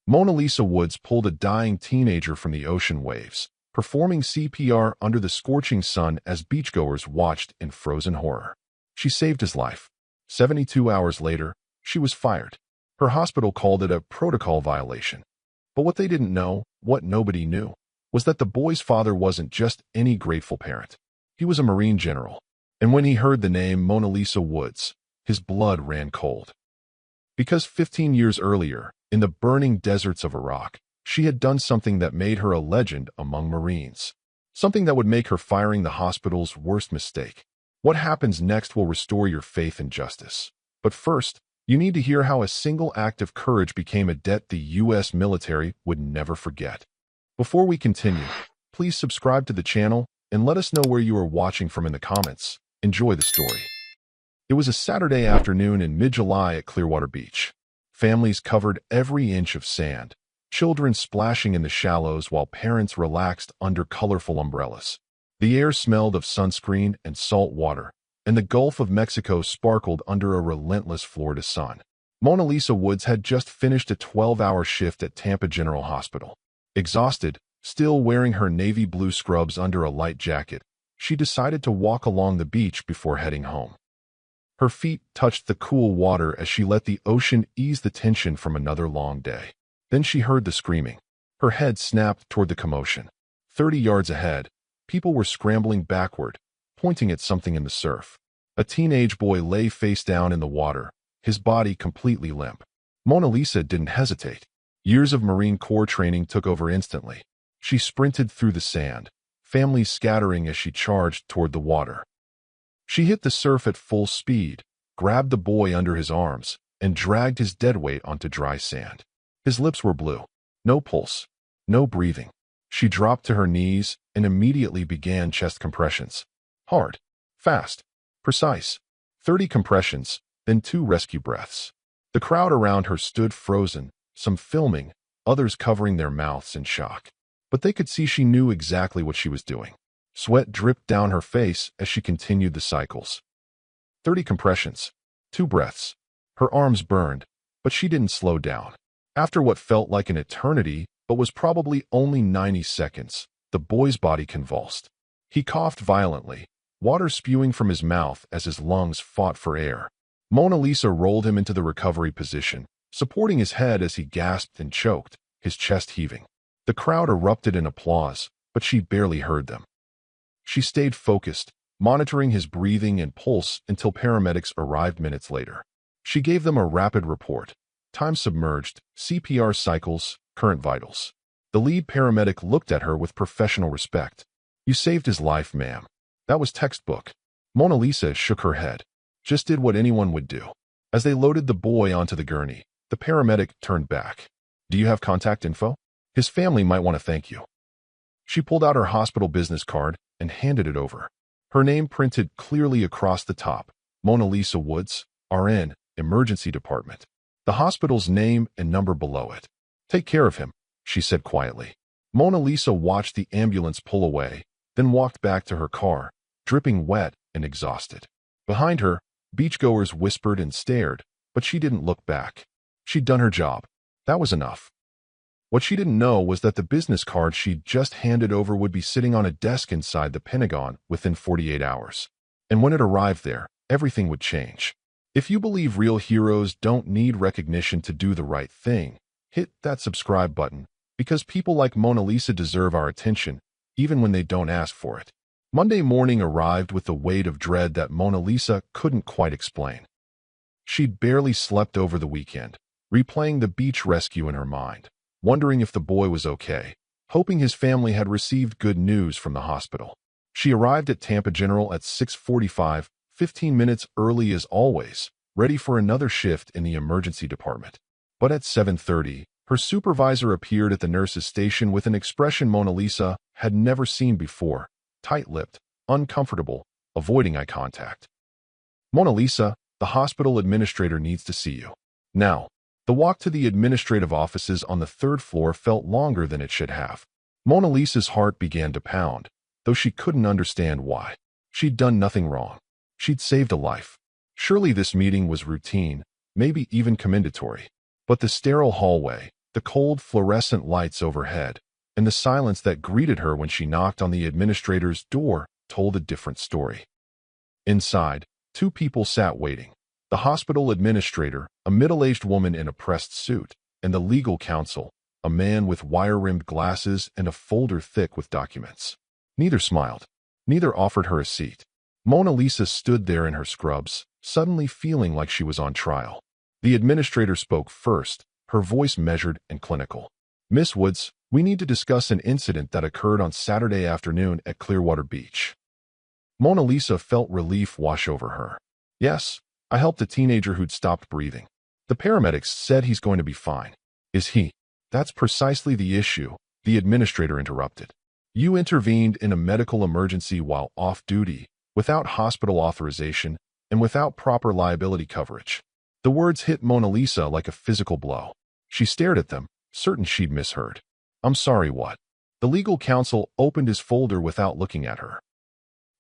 Mona Lisa Woods pulled a dying teenager from the ocean waves, performing CPR under the scorching sun as beachgoers watched in frozen horror. She saved his life. 72 hours later, she was fired. Her hospital called it a protocol violation. But what they didn't know, what nobody knew, was that the boy's father wasn't just any grateful parent. He was a Marine general. And when he heard the name Mona Lisa Woods, his blood ran cold. Because 15 years earlier, in the burning deserts of Iraq, she had done something that made her a legend among Marines. Something that would make her firing the hospital's worst mistake. What happens next will restore your faith in justice. But first, you need to hear how a single act of courage became a debt the U.S. military would never forget. Before we continue, please subscribe to the channel and let us know where you are watching from in the comments. Enjoy the story. It was a Saturday afternoon in mid-July at Clearwater Beach. Families covered every inch of sand, children splashing in the shallows while parents relaxed under colorful umbrellas. The air smelled of sunscreen and salt water, and the Gulf of Mexico sparkled under a relentless Florida sun. Mona Lisa Woods had just finished a 12-hour shift at Tampa General Hospital. Exhausted, still wearing her navy blue scrubs under a light jacket, she decided to walk along the beach before heading home. Her feet touched the cool water as she let the ocean ease the tension from another long day. Then she heard the screaming. Her head snapped toward the commotion. 30 yards ahead, people were scrambling backward, pointing at something in the surf. A teenage boy lay face down in the water, his body completely limp. Mona Lisa didn't hesitate. Years of Marine Corps training took over instantly. She sprinted through the sand, families scattering as she charged toward the water. She hit the surf at full speed, grabbed the boy under his arms, and dragged his dead weight onto dry sand. His lips were blue. No pulse. No breathing. She dropped to her knees and immediately began chest compressions. Hard. Fast. Precise. 30 compressions, then 2 rescue breaths. The crowd around her stood frozen, some filming, others covering their mouths in shock. But they could see she knew exactly what she was doing. Sweat dripped down her face as she continued the cycles. 30 compressions. 2 breaths. Her arms burned, but she didn't slow down. After what felt like an eternity, but was probably only 90 seconds, the boy's body convulsed. He coughed violently, water spewing from his mouth as his lungs fought for air. Mona Lisa rolled him into the recovery position, supporting his head as he gasped and choked, his chest heaving. The crowd erupted in applause, but she barely heard them. She stayed focused, monitoring his breathing and pulse until paramedics arrived minutes later. She gave them a rapid report. Time submerged, CPR cycles, current vitals. The lead paramedic looked at her with professional respect. "You saved his life, ma'am. That was textbook." Mona Lisa shook her head. "Just did what anyone would do." As they loaded the boy onto the gurney, the paramedic turned back. "Do you have contact info? His family might want to thank you." She pulled out her hospital business card and handed it over. Her name printed clearly across the top. Mona Lisa Woods, RN, Emergency Department. The hospital's name and number below it. "Take care of him," she said quietly. Mona Lisa watched the ambulance pull away, then walked back to her car, dripping wet and exhausted. Behind her, beachgoers whispered and stared, but she didn't look back. She'd done her job. That was enough. What she didn't know was that the business card she'd just handed over would be sitting on a desk inside the Pentagon within 48 hours. And when it arrived there, everything would change. If you believe real heroes don't need recognition to do the right thing, hit that subscribe button, because people like Mona Lisa deserve our attention, even when they don't ask for it. Monday morning arrived with the weight of dread that Mona Lisa couldn't quite explain. She'd barely slept over the weekend, replaying the beach rescue in her mind, wondering if the boy was okay, hoping his family had received good news from the hospital. She arrived at Tampa General at 6:45, 15 minutes early as always, ready for another shift in the emergency department. But at 7:30, her supervisor appeared at the nurse's station with an expression Mona Lisa had never seen before, tight-lipped, uncomfortable, avoiding eye contact. "Mona Lisa, the hospital administrator needs to see you." Now, the walk to the administrative offices on the 3rd floor felt longer than it should have. Mona Lisa's heart began to pound, though she couldn't understand why. She'd done nothing wrong. She'd saved a life. Surely this meeting was routine, maybe even commendatory. But the sterile hallway, the cold fluorescent lights overhead, and the silence that greeted her when she knocked on the administrator's door told a different story. Inside, two people sat waiting. The hospital administrator, a middle-aged woman in a pressed suit, and the legal counsel, a man with wire-rimmed glasses and a folder thick with documents. Neither smiled. Neither offered her a seat. Mona Lisa stood there in her scrubs, suddenly feeling like she was on trial. The administrator spoke first, her voice measured and clinical. "Miss Woods, we need to discuss an incident that occurred on Saturday afternoon at Clearwater Beach." Mona Lisa felt relief wash over her. "Yes, I helped a teenager who'd stopped breathing. The paramedics said he's going to be fine." "Is he?" "That's precisely the issue," the administrator interrupted. "You intervened in a medical emergency while off-duty, without hospital authorization, and without proper liability coverage." The words hit Mona Lisa like a physical blow. She stared at them, certain she'd misheard. "I'm sorry, what?" The legal counsel opened his folder without looking at her.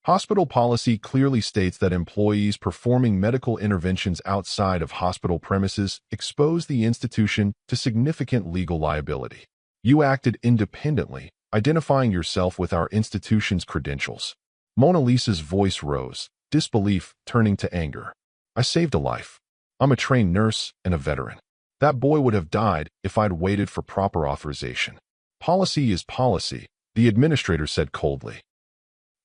Hospital policy clearly states that employees performing medical interventions outside of hospital premises expose the institution to significant legal liability. You acted independently, identifying yourself with our institution's credentials. Mona Lisa's voice rose, disbelief turning to anger. "I saved a life. I'm a trained nurse and a veteran. That boy would have died if I'd waited for proper authorization." "Policy is policy," the administrator said coldly.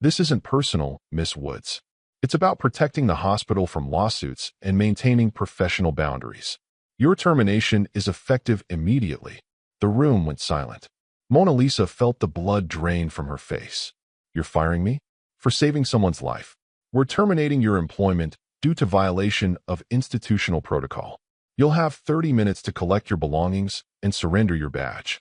"This isn't personal, Miss Woods. It's about protecting the hospital from lawsuits and maintaining professional boundaries. Your termination is effective immediately." The room went silent. Mona Lisa felt the blood drain from her face. "You're firing me? For saving someone's life. We're terminating your employment due to violation of institutional protocol. You'll have 30 minutes to collect your belongings and surrender your badge."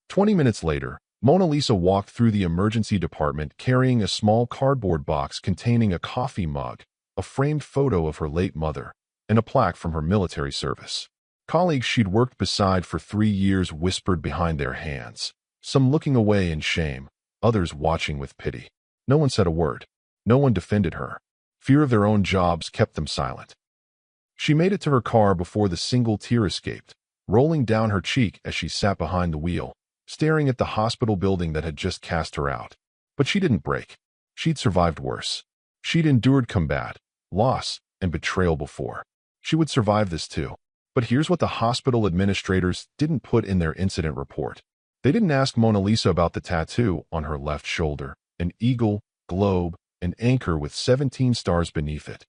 20 minutes later, Mona Lisa walked through the emergency department carrying a small cardboard box containing a coffee mug, a framed photo of her late mother, and a plaque from her military service. Colleagues she'd worked beside for 3 years whispered behind their hands, some looking away in shame, others watching with pity. No one said a word. No one defended her. Fear of their own jobs kept them silent. She made it to her car before the single tear escaped, rolling down her cheek as she sat behind the wheel, staring at the hospital building that had just cast her out. But she didn't break. She'd survived worse. She'd endured combat, loss, and betrayal before. She would survive this too. But here's what the hospital administrators didn't put in their incident report. They didn't ask Mona Lisa about the tattoo on her left shoulder, an eagle, globe, an anchor with 17 stars beneath it.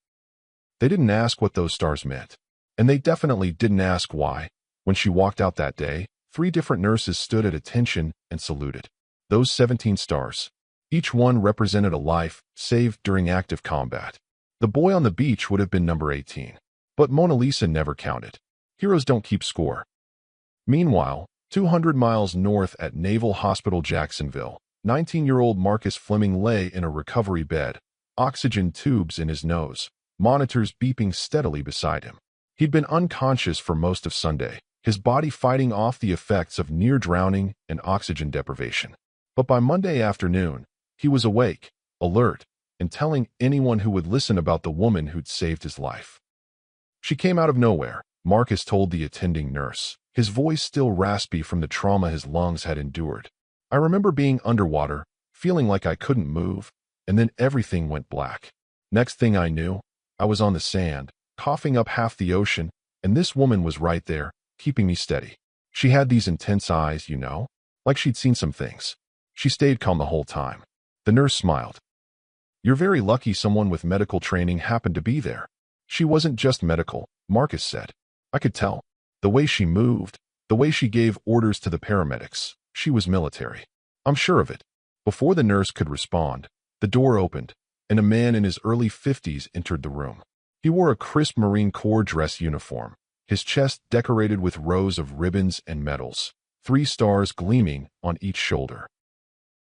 They didn't ask what those stars meant. And they definitely didn't ask why, when she walked out that day, 3 different nurses stood at attention and saluted. Those 17 stars. Each one represented a life saved during active combat. The boy on the beach would have been number 18. But Mona Lisa never counted. Heroes don't keep score. Meanwhile, 200 miles north at Naval Hospital Jacksonville, 19-year-old Marcus Fleming lay in a recovery bed, oxygen tubes in his nose, monitors beeping steadily beside him. He'd been unconscious for most of Sunday, his body fighting off the effects of near drowning and oxygen deprivation. But by Monday afternoon, he was awake, alert, and telling anyone who would listen about the woman who'd saved his life. "She came out of nowhere," Marcus told the attending nurse, his voice still raspy from the trauma his lungs had endured. "I remember being underwater, feeling like I couldn't move, and then everything went black. Next thing I knew, I was on the sand, coughing up half the ocean, and this woman was right there, keeping me steady. She had these intense eyes, like she'd seen some things. She stayed calm the whole time." The nurse smiled. "You're very lucky someone with medical training happened to be there." "She wasn't just medical," Marcus said. "I could tell. The way she moved, the way she gave orders to the paramedics. She was military. I'm sure of it." Before the nurse could respond, the door opened, and a man in his early 50s entered the room. He wore a crisp Marine Corps dress uniform, his chest decorated with rows of ribbons and medals, 3 stars gleaming on each shoulder.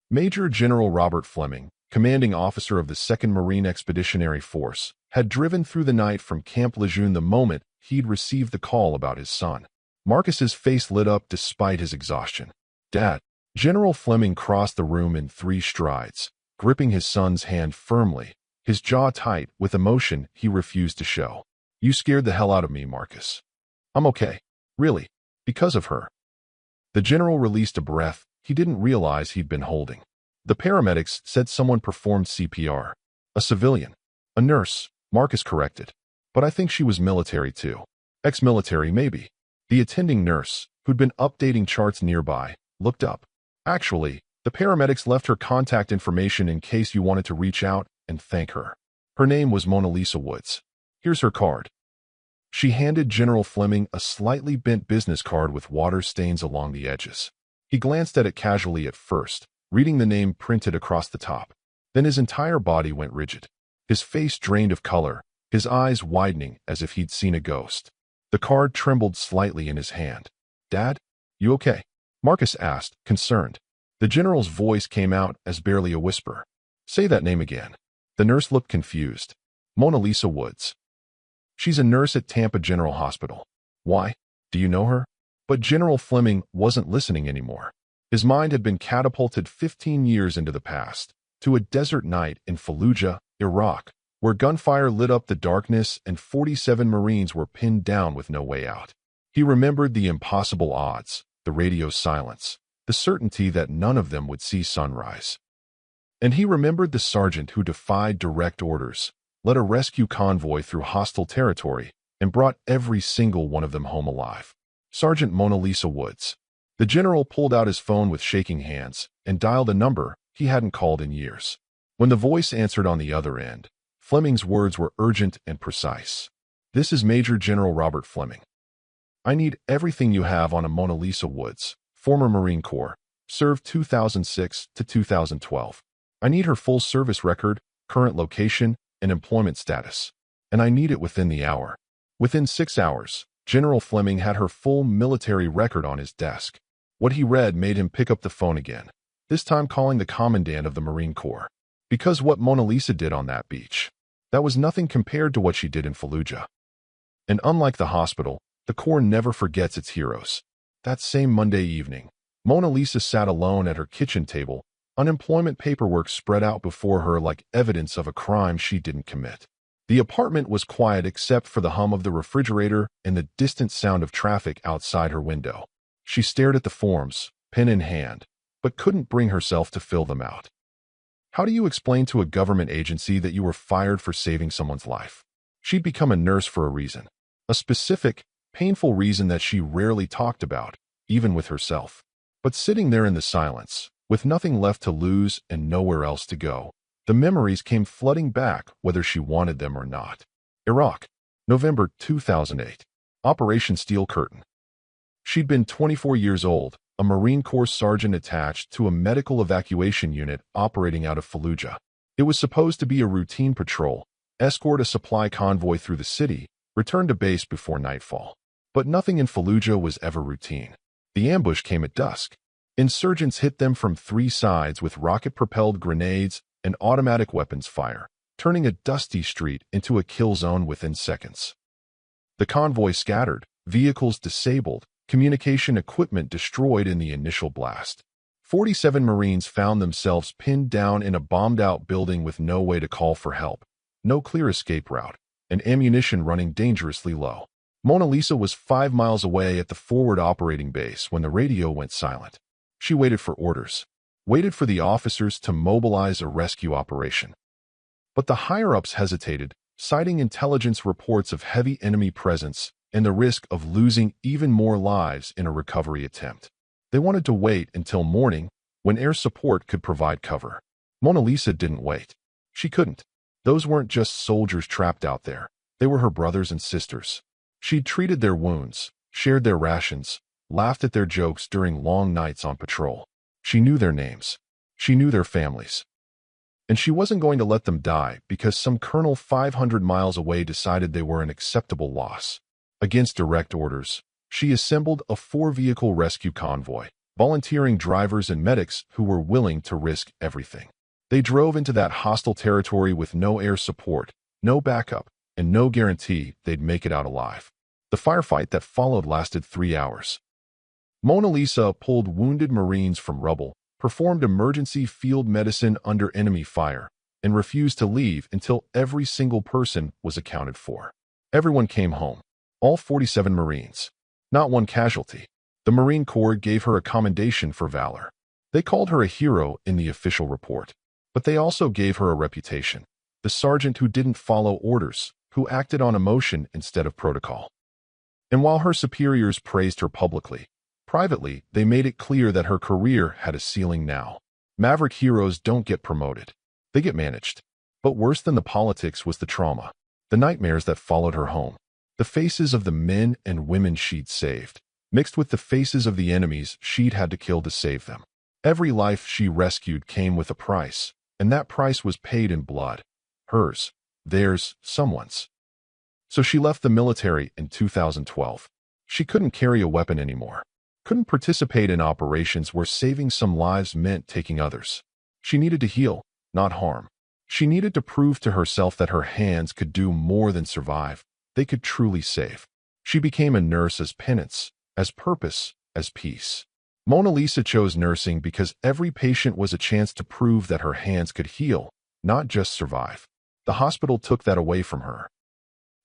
Major General Robert Fleming, commanding officer of the 2nd Marine Expeditionary Force, had driven through the night from Camp Lejeune the moment he'd received the call about his son. Marcus's face lit up despite his exhaustion. "Dad." General Fleming crossed the room in 3 strides, gripping his son's hand firmly, his jaw tight with emotion he refused to show. "You scared the hell out of me, Marcus." "I'm okay. Really. Because of her." The general released a breath he didn't realize he'd been holding. The paramedics said someone performed CPR. A civilian. A nurse, Marcus corrected. But I think she was military too. Ex-military maybe. The attending nurse, who'd been updating charts nearby, looked up. Actually, the paramedics left her contact information in case you wanted to reach out and thank her. Her name was Mona Lisa Woods. Here's her card. She handed General Fleming a slightly bent business card with water stains along the edges. He glanced at it casually at first, reading the name printed across the top. Then his entire body went rigid. His face drained of color, his eyes widening as if he'd seen a ghost. The card trembled slightly in his hand. "Dad, you okay?" Marcus asked, concerned. The general's voice came out as barely a whisper. "Say that name again." The nurse looked confused. "Mona Lisa Woods. She's a nurse at Tampa General Hospital." "Why? Do you know her?" But General Fleming wasn't listening anymore. His mind had been catapulted 15 years into the past, to a desert night in Fallujah, Iraq, where gunfire lit up the darkness and 47 Marines were pinned down with no way out. He remembered the impossible odds, the radio's silence, the certainty that none of them would see sunrise. And he remembered the sergeant who defied direct orders, led a rescue convoy through hostile territory, and brought every single one of them home alive. Sergeant Mona Lisa Woods. The general pulled out his phone with shaking hands and dialed a number he hadn't called in years. When the voice answered on the other end, Fleming's words were urgent and precise. "This is Major General Robert Fleming. I need everything you have on a Mona Lisa Woods, former Marine Corps, served 2006 to 2012. I need her full service record, current location, and employment status. And I need it within the hour." Within 6 hours, General Fleming had her full military record on his desk. What he read made him pick up the phone again, this time calling the commandant of the Marine Corps. Because what Mona Lisa did on that beach, that was nothing compared to what she did in Fallujah. And unlike the hospital, the Corps never forgets its heroes. That same Monday evening, Mona Lisa sat alone at her kitchen table, unemployment paperwork spread out before her like evidence of a crime she didn't commit. The apartment was quiet except for the hum of the refrigerator and the distant sound of traffic outside her window. She stared at the forms, pen in hand, but couldn't bring herself to fill them out. How do you explain to a government agency that you were fired for saving someone's life? She'd become a nurse for a reason. A specific, painful reason that she rarely talked about, even with herself. But sitting there in the silence, with nothing left to lose and nowhere else to go, the memories came flooding back whether she wanted them or not. Iraq, November 2008. Operation Steel Curtain. She'd been 24 years old, a Marine Corps sergeant attached to a medical evacuation unit operating out of Fallujah. It was supposed to be a routine patrol, escort a supply convoy through the city, return to base before nightfall. But nothing in Fallujah was ever routine. The ambush came at dusk. Insurgents hit them from 3 sides with rocket-propelled grenades and automatic weapons fire, turning a dusty street into a kill zone within seconds. The convoy scattered, vehicles disabled, communication equipment destroyed in the initial blast. 47 Marines found themselves pinned down in a bombed-out building with no way to call for help, no clear escape route, and ammunition running dangerously low. Mona Lisa was 5 miles away at the forward operating base when the radio went silent. She waited for orders, waited for the officers to mobilize a rescue operation. But the higher-ups hesitated, citing intelligence reports of heavy enemy presence and the risk of losing even more lives in a recovery attempt. They wanted to wait until morning, when air support could provide cover. Mona Lisa didn't wait. She couldn't. Those weren't just soldiers trapped out there. They were her brothers and sisters. She'd treated their wounds, shared their rations, laughed at their jokes during long nights on patrol. She knew their names. She knew their families. And she wasn't going to let them die because some colonel 500 miles away decided they were an acceptable loss. Against direct orders, she assembled a 4-vehicle rescue convoy, volunteering drivers and medics who were willing to risk everything. They drove into that hostile territory with no air support, no backup, and no guarantee they'd make it out alive. The firefight that followed lasted 3 hours. Mona Lisa pulled wounded Marines from rubble, performed emergency field medicine under enemy fire, and refused to leave until every single person was accounted for. Everyone came home. All 47 Marines. Not one casualty. The Marine Corps gave her a commendation for valor. They called her a hero in the official report. But they also gave her a reputation. The sergeant who didn't follow orders, who acted on emotion instead of protocol. And while her superiors praised her publicly, privately, they made it clear that her career had a ceiling now. Maverick heroes don't get promoted. They get managed. But worse than the politics was the trauma. The nightmares that followed her home. The faces of the men and women she'd saved, mixed with the faces of the enemies she'd had to kill to save them. Every life she rescued came with a price, and that price was paid in blood. Hers, theirs, someone's. So she left the military in 2012. She couldn't carry a weapon anymore. Couldn't participate in operations where saving some lives meant taking others. She needed to heal, not harm. She needed to prove to herself that her hands could do more than survive. They could truly save. She became a nurse as penance, as purpose, as peace. Mona Lisa chose nursing because every patient was a chance to prove that her hands could heal, not just survive. The hospital took that away from her.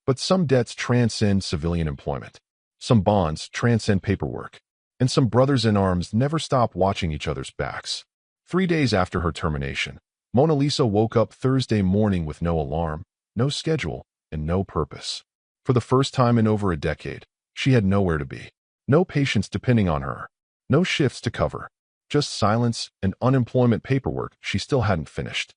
But some debts transcend civilian employment. Some bonds transcend paperwork. And some brothers in arms never stop watching each other's backs. 3 days after her termination, Mona Lisa woke up Thursday morning with no alarm, no schedule, and no purpose. For the first time in over a decade, she had nowhere to be. No patients depending on her. No shifts to cover. Just silence and unemployment paperwork she still hadn't finished.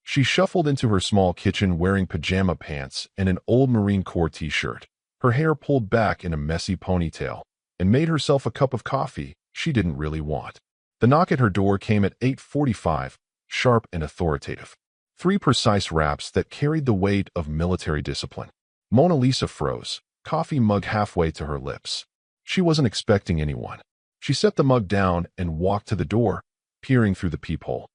She shuffled into her small kitchen wearing pajama pants and an old Marine Corps t-shirt, her hair pulled back in a messy ponytail, and made herself a cup of coffee she didn't really want. The knock at her door came at 8:45, sharp and authoritative. 3 precise raps that carried the weight of military discipline. Mona Lisa froze, coffee mug halfway to her lips. She wasn't expecting anyone. She set the mug down and walked to the door, peering through the peephole.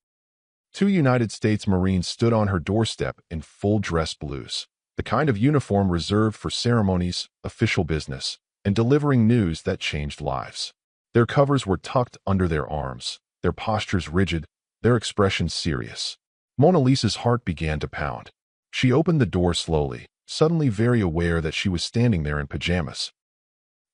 2 United States Marines stood on her doorstep in full dress blues, the kind of uniform reserved for ceremonies, official business, and delivering news that changed lives. Their covers were tucked under their arms, their postures rigid, their expressions serious. Mona Lisa's heart began to pound. She opened the door slowly, suddenly very aware that she was standing there in pajamas.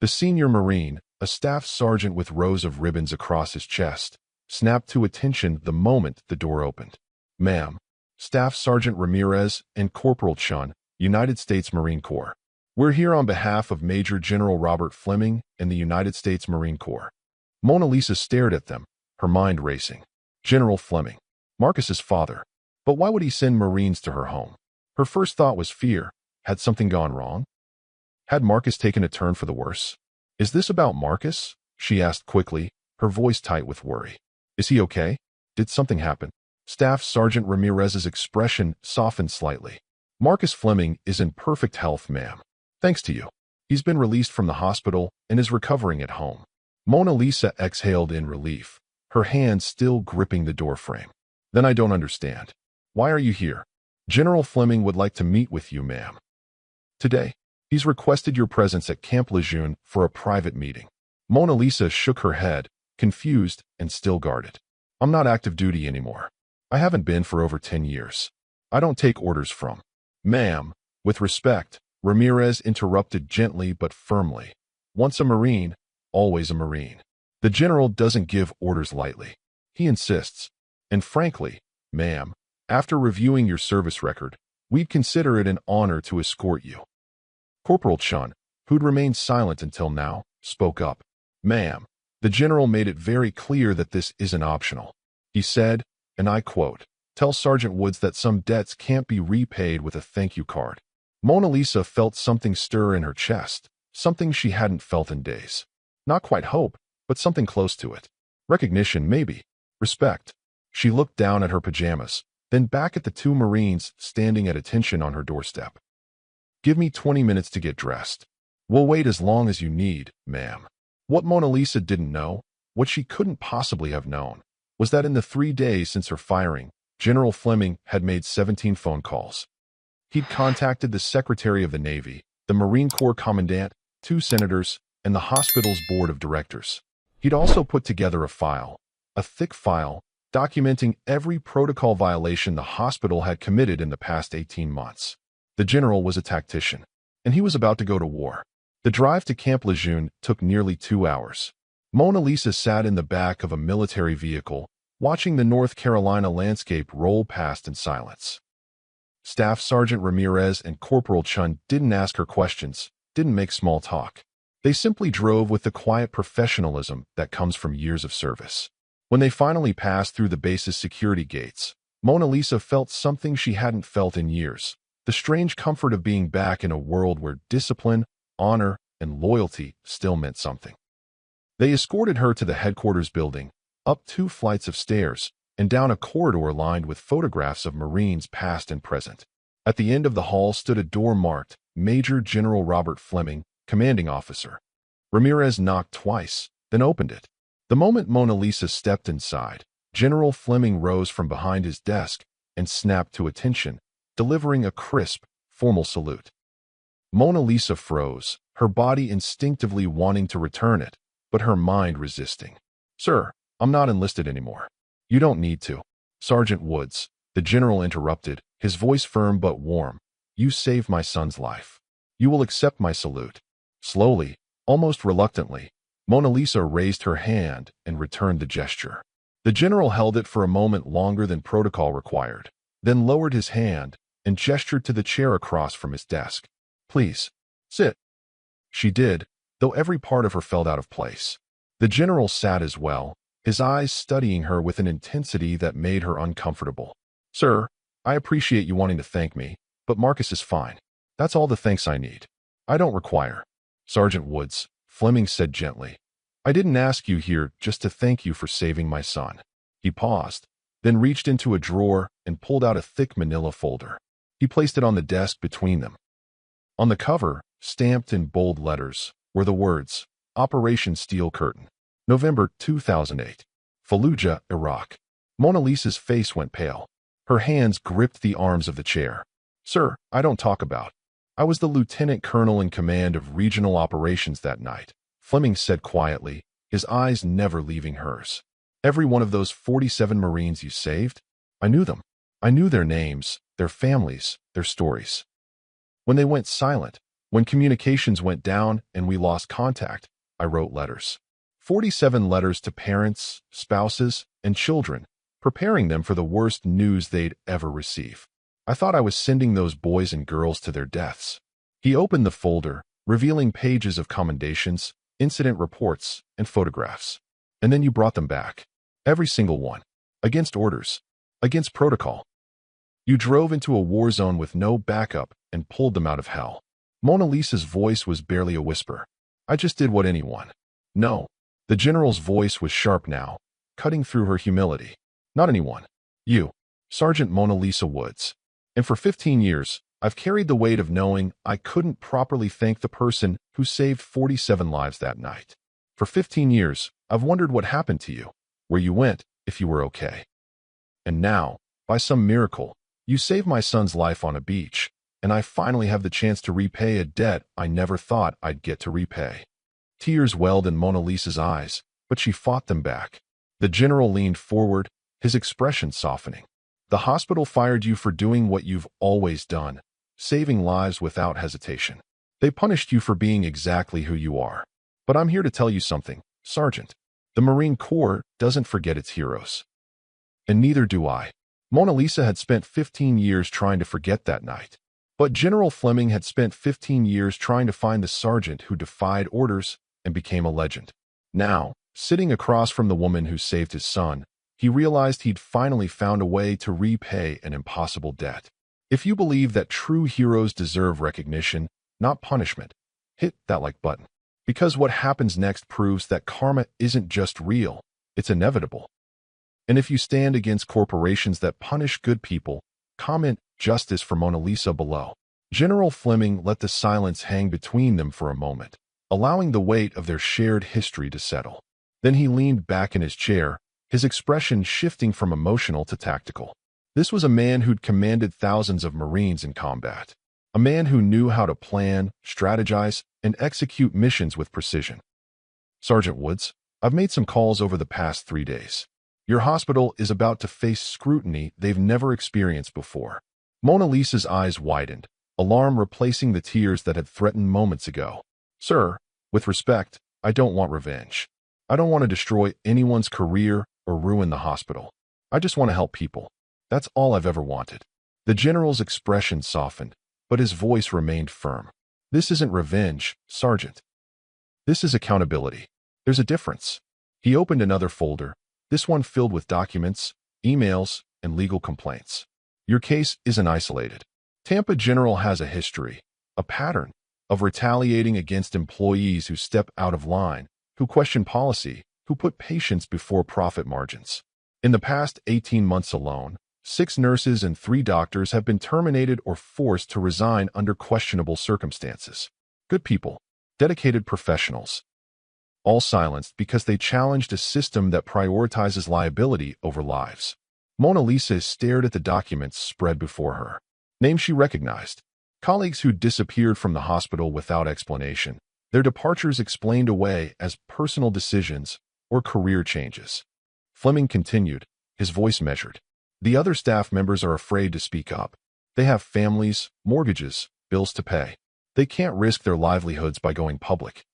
The senior Marine, a staff sergeant with rows of ribbons across his chest, snapped to attention the moment the door opened. "Ma'am, Staff Sergeant Ramirez and Corporal Chun, United States Marine Corps. We're here on behalf of Major General Robert Fleming and the United States Marine Corps." Mona Lisa stared at them, her mind racing. General Fleming, Marcus's father. But why would he send Marines to her home? Her first thought was fear. Had something gone wrong? Had Marcus taken a turn for the worse? "Is this about Marcus?" she asked quickly, her voice tight with worry. "Is he okay? Did something happen?" Staff Sergeant Ramirez's expression softened slightly. "Marcus Fleming is in perfect health, ma'am. Thanks to you. He's been released from the hospital and is recovering at home." Mona Lisa exhaled in relief, her hand still gripping the doorframe. "Then I don't understand. Why are you here?" "General Fleming would like to meet with you, ma'am. Today, he's requested your presence at Camp Lejeune for a private meeting." Mona Lisa shook her head, confused and still guarded. "I'm not active duty anymore. I haven't been for over 10 years. I don't take orders from." "Ma'am, with respect," Ramirez interrupted gently but firmly. "Once a Marine, always a Marine. The general doesn't give orders lightly. He insists. And frankly, ma'am, after reviewing your service record, we'd consider it an honor to escort you." Corporal Chun, who'd remained silent until now, spoke up. "Ma'am, the general made it very clear that this isn't optional. He said, and I quote, 'Tell Sergeant Woods that some debts can't be repaid with a thank you card.'" Mona Lisa felt something stir in her chest, something she hadn't felt in days. Not quite hope, but something close to it. Recognition, maybe. Respect. She looked down at her pajamas, then back at the 2 Marines standing at attention on her doorstep. "Give me 20 minutes to get dressed. We'll wait as long as you need, ma'am." What Mona Lisa didn't know, what she couldn't possibly have known, was that in the 3 days since her firing, General Fleming had made 17 phone calls. He'd contacted the Secretary of the Navy, the Marine Corps Commandant, 2 senators, and the hospital's board of directors. He'd also put together a file, a thick file, documenting every protocol violation the hospital had committed in the past 18 months. The general was a tactician, and he was about to go to war. The drive to Camp Lejeune took nearly 2 hours. Mona Lisa sat in the back of a military vehicle, watching the North Carolina landscape roll past in silence. Staff Sergeant Ramirez and Corporal Chun didn't ask her questions, didn't make small talk. They simply drove with the quiet professionalism that comes from years of service. When they finally passed through the base's security gates, Mona Lisa felt something she hadn't felt in years, the strange comfort of being back in a world where discipline, honor, and loyalty still meant something. They escorted her to the headquarters building, up 2 flights of stairs, and down a corridor lined with photographs of Marines past and present. At the end of the hall stood a door marked Major General Robert Fleming, Commanding Officer. Ramirez knocked twice, then opened it. The moment Mona Lisa stepped inside, General Fleming rose from behind his desk and snapped to attention, delivering a crisp, formal salute. Mona Lisa froze, her body instinctively wanting to return it, but her mind resisting. "Sir, I'm not enlisted anymore." "You don't need to." "Sergeant Woods," the general interrupted, his voice firm but warm. "You saved my son's life. You will accept my salute." Slowly, almost reluctantly, Mona Lisa raised her hand and returned the gesture. The general held it for a moment longer than protocol required, then lowered his hand and gestured to the chair across from his desk. "Please, sit." She did, though every part of her felt out of place. The general sat as well, his eyes studying her with an intensity that made her uncomfortable. "Sir, I appreciate you wanting to thank me, but Marcus is fine. That's all the thanks I need. I don't require." "Sergeant Woods," Fleming said gently, "I didn't ask you here just to thank you for saving my son." He paused, then reached into a drawer and pulled out a thick manila folder. He placed it on the desk between them. On the cover, stamped in bold letters, were the words, "Operation Steel Curtain, November 2008, Fallujah, Iraq." Mona Lisa's face went pale. Her hands gripped the arms of the chair. "Sir, I don't talk about. I was the lieutenant colonel in command of regional operations that night," Fleming said quietly, his eyes never leaving hers. "Every one of those 47 Marines you saved, I knew them. I knew their names, their families, their stories. When they went silent, when communications went down and we lost contact, I wrote letters. 47 letters to parents, spouses, and children, preparing them for the worst news they'd ever receive. I thought I was sending those boys and girls to their deaths." He opened the folder, revealing pages of commendations, incident reports, and photographs. "And then you brought them back. Every single one. Against orders. Against protocol. You drove into a war zone with no backup and pulled them out of hell." Mona Lisa's voice was barely a whisper. "I just did what anyone." "No." The general's voice was sharp now, cutting through her humility. "Not anyone. You. Sergeant Mona Lisa Woods. And for 15 years, I've carried the weight of knowing I couldn't properly thank the person who saved 47 lives that night. For 15 years, I've wondered what happened to you, where you went, if you were okay. And now, by some miracle, you saved my son's life on a beach, and I finally have the chance to repay a debt I never thought I'd get to repay." Tears welled in Mona Lisa's eyes, but she fought them back. The general leaned forward, his expression softening. "The hospital fired you for doing what you've always done, saving lives without hesitation. They punished you for being exactly who you are. But I'm here to tell you something, Sergeant. The Marine Corps doesn't forget its heroes. And neither do I." Mona Lisa had spent 15 years trying to forget that night. But General Fleming had spent 15 years trying to find the sergeant who defied orders and became a legend. Now, sitting across from the woman who saved his son, he realized he'd finally found a way to repay an impossible debt. If you believe that true heroes deserve recognition, not punishment, hit that like button. Because what happens next proves that karma isn't just real, it's inevitable. And if you stand against corporations that punish good people, comment "Justice for Mona Lisa" below. General Fleming let the silence hang between them for a moment, allowing the weight of their shared history to settle. Then he leaned back in his chair, his expression shifting from emotional to tactical. This was a man who'd commanded thousands of Marines in combat. A man who knew how to plan, strategize, and execute missions with precision. "Sergeant Woods, I've made some calls over the past 3 days. Your hospital is about to face scrutiny they've never experienced before." Mona Lisa's eyes widened, alarm replacing the tears that had threatened moments ago. Sir, with respect, I don't want revenge. I don't want to destroy anyone's career or ruin the hospital. I just want to help people. That's all I've ever wanted. The general's expression softened, but his voice remained firm. This isn't revenge, Sergeant. This is accountability. There's a difference. He opened another folder, this one filled with documents, emails, and legal complaints. Your case isn't isolated. Tampa General has a history, a pattern, of retaliating against employees who step out of line, who question policy, who put patients before profit margins. In the past 18 months alone, 6 nurses and 3 doctors have been terminated or forced to resign under questionable circumstances. Good people, dedicated professionals, all silenced because they challenged a system that prioritizes liability over lives. Mona Lisa stared at the documents spread before her. Names she recognized. Colleagues who disappeared from the hospital without explanation, their departures explained away as personal decisions or career changes. Fleming continued, his voice measured. The other staff members are afraid to speak up. They have families, mortgages, bills to pay. They can't risk their livelihoods by going public.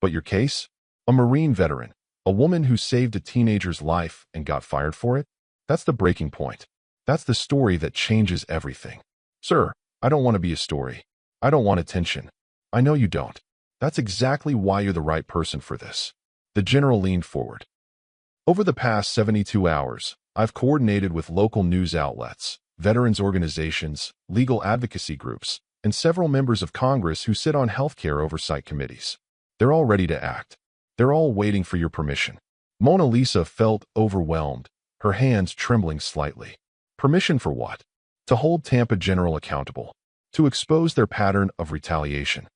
But your case? A Marine veteran, a woman who saved a teenager's life and got fired for it? That's the breaking point. That's the story that changes everything. Sir, I don't want to be a story. I don't want attention. I know you don't. That's exactly why you're the right person for this. The general leaned forward. Over the past 72 hours, I've coordinated with local news outlets, veterans organizations, legal advocacy groups, and several members of Congress who sit on healthcare oversight committees. They're all ready to act. They're all waiting for your permission. Mona Lisa felt overwhelmed, her hands trembling slightly. Permission for what? To hold Tampa General accountable. To expose their pattern of retaliation.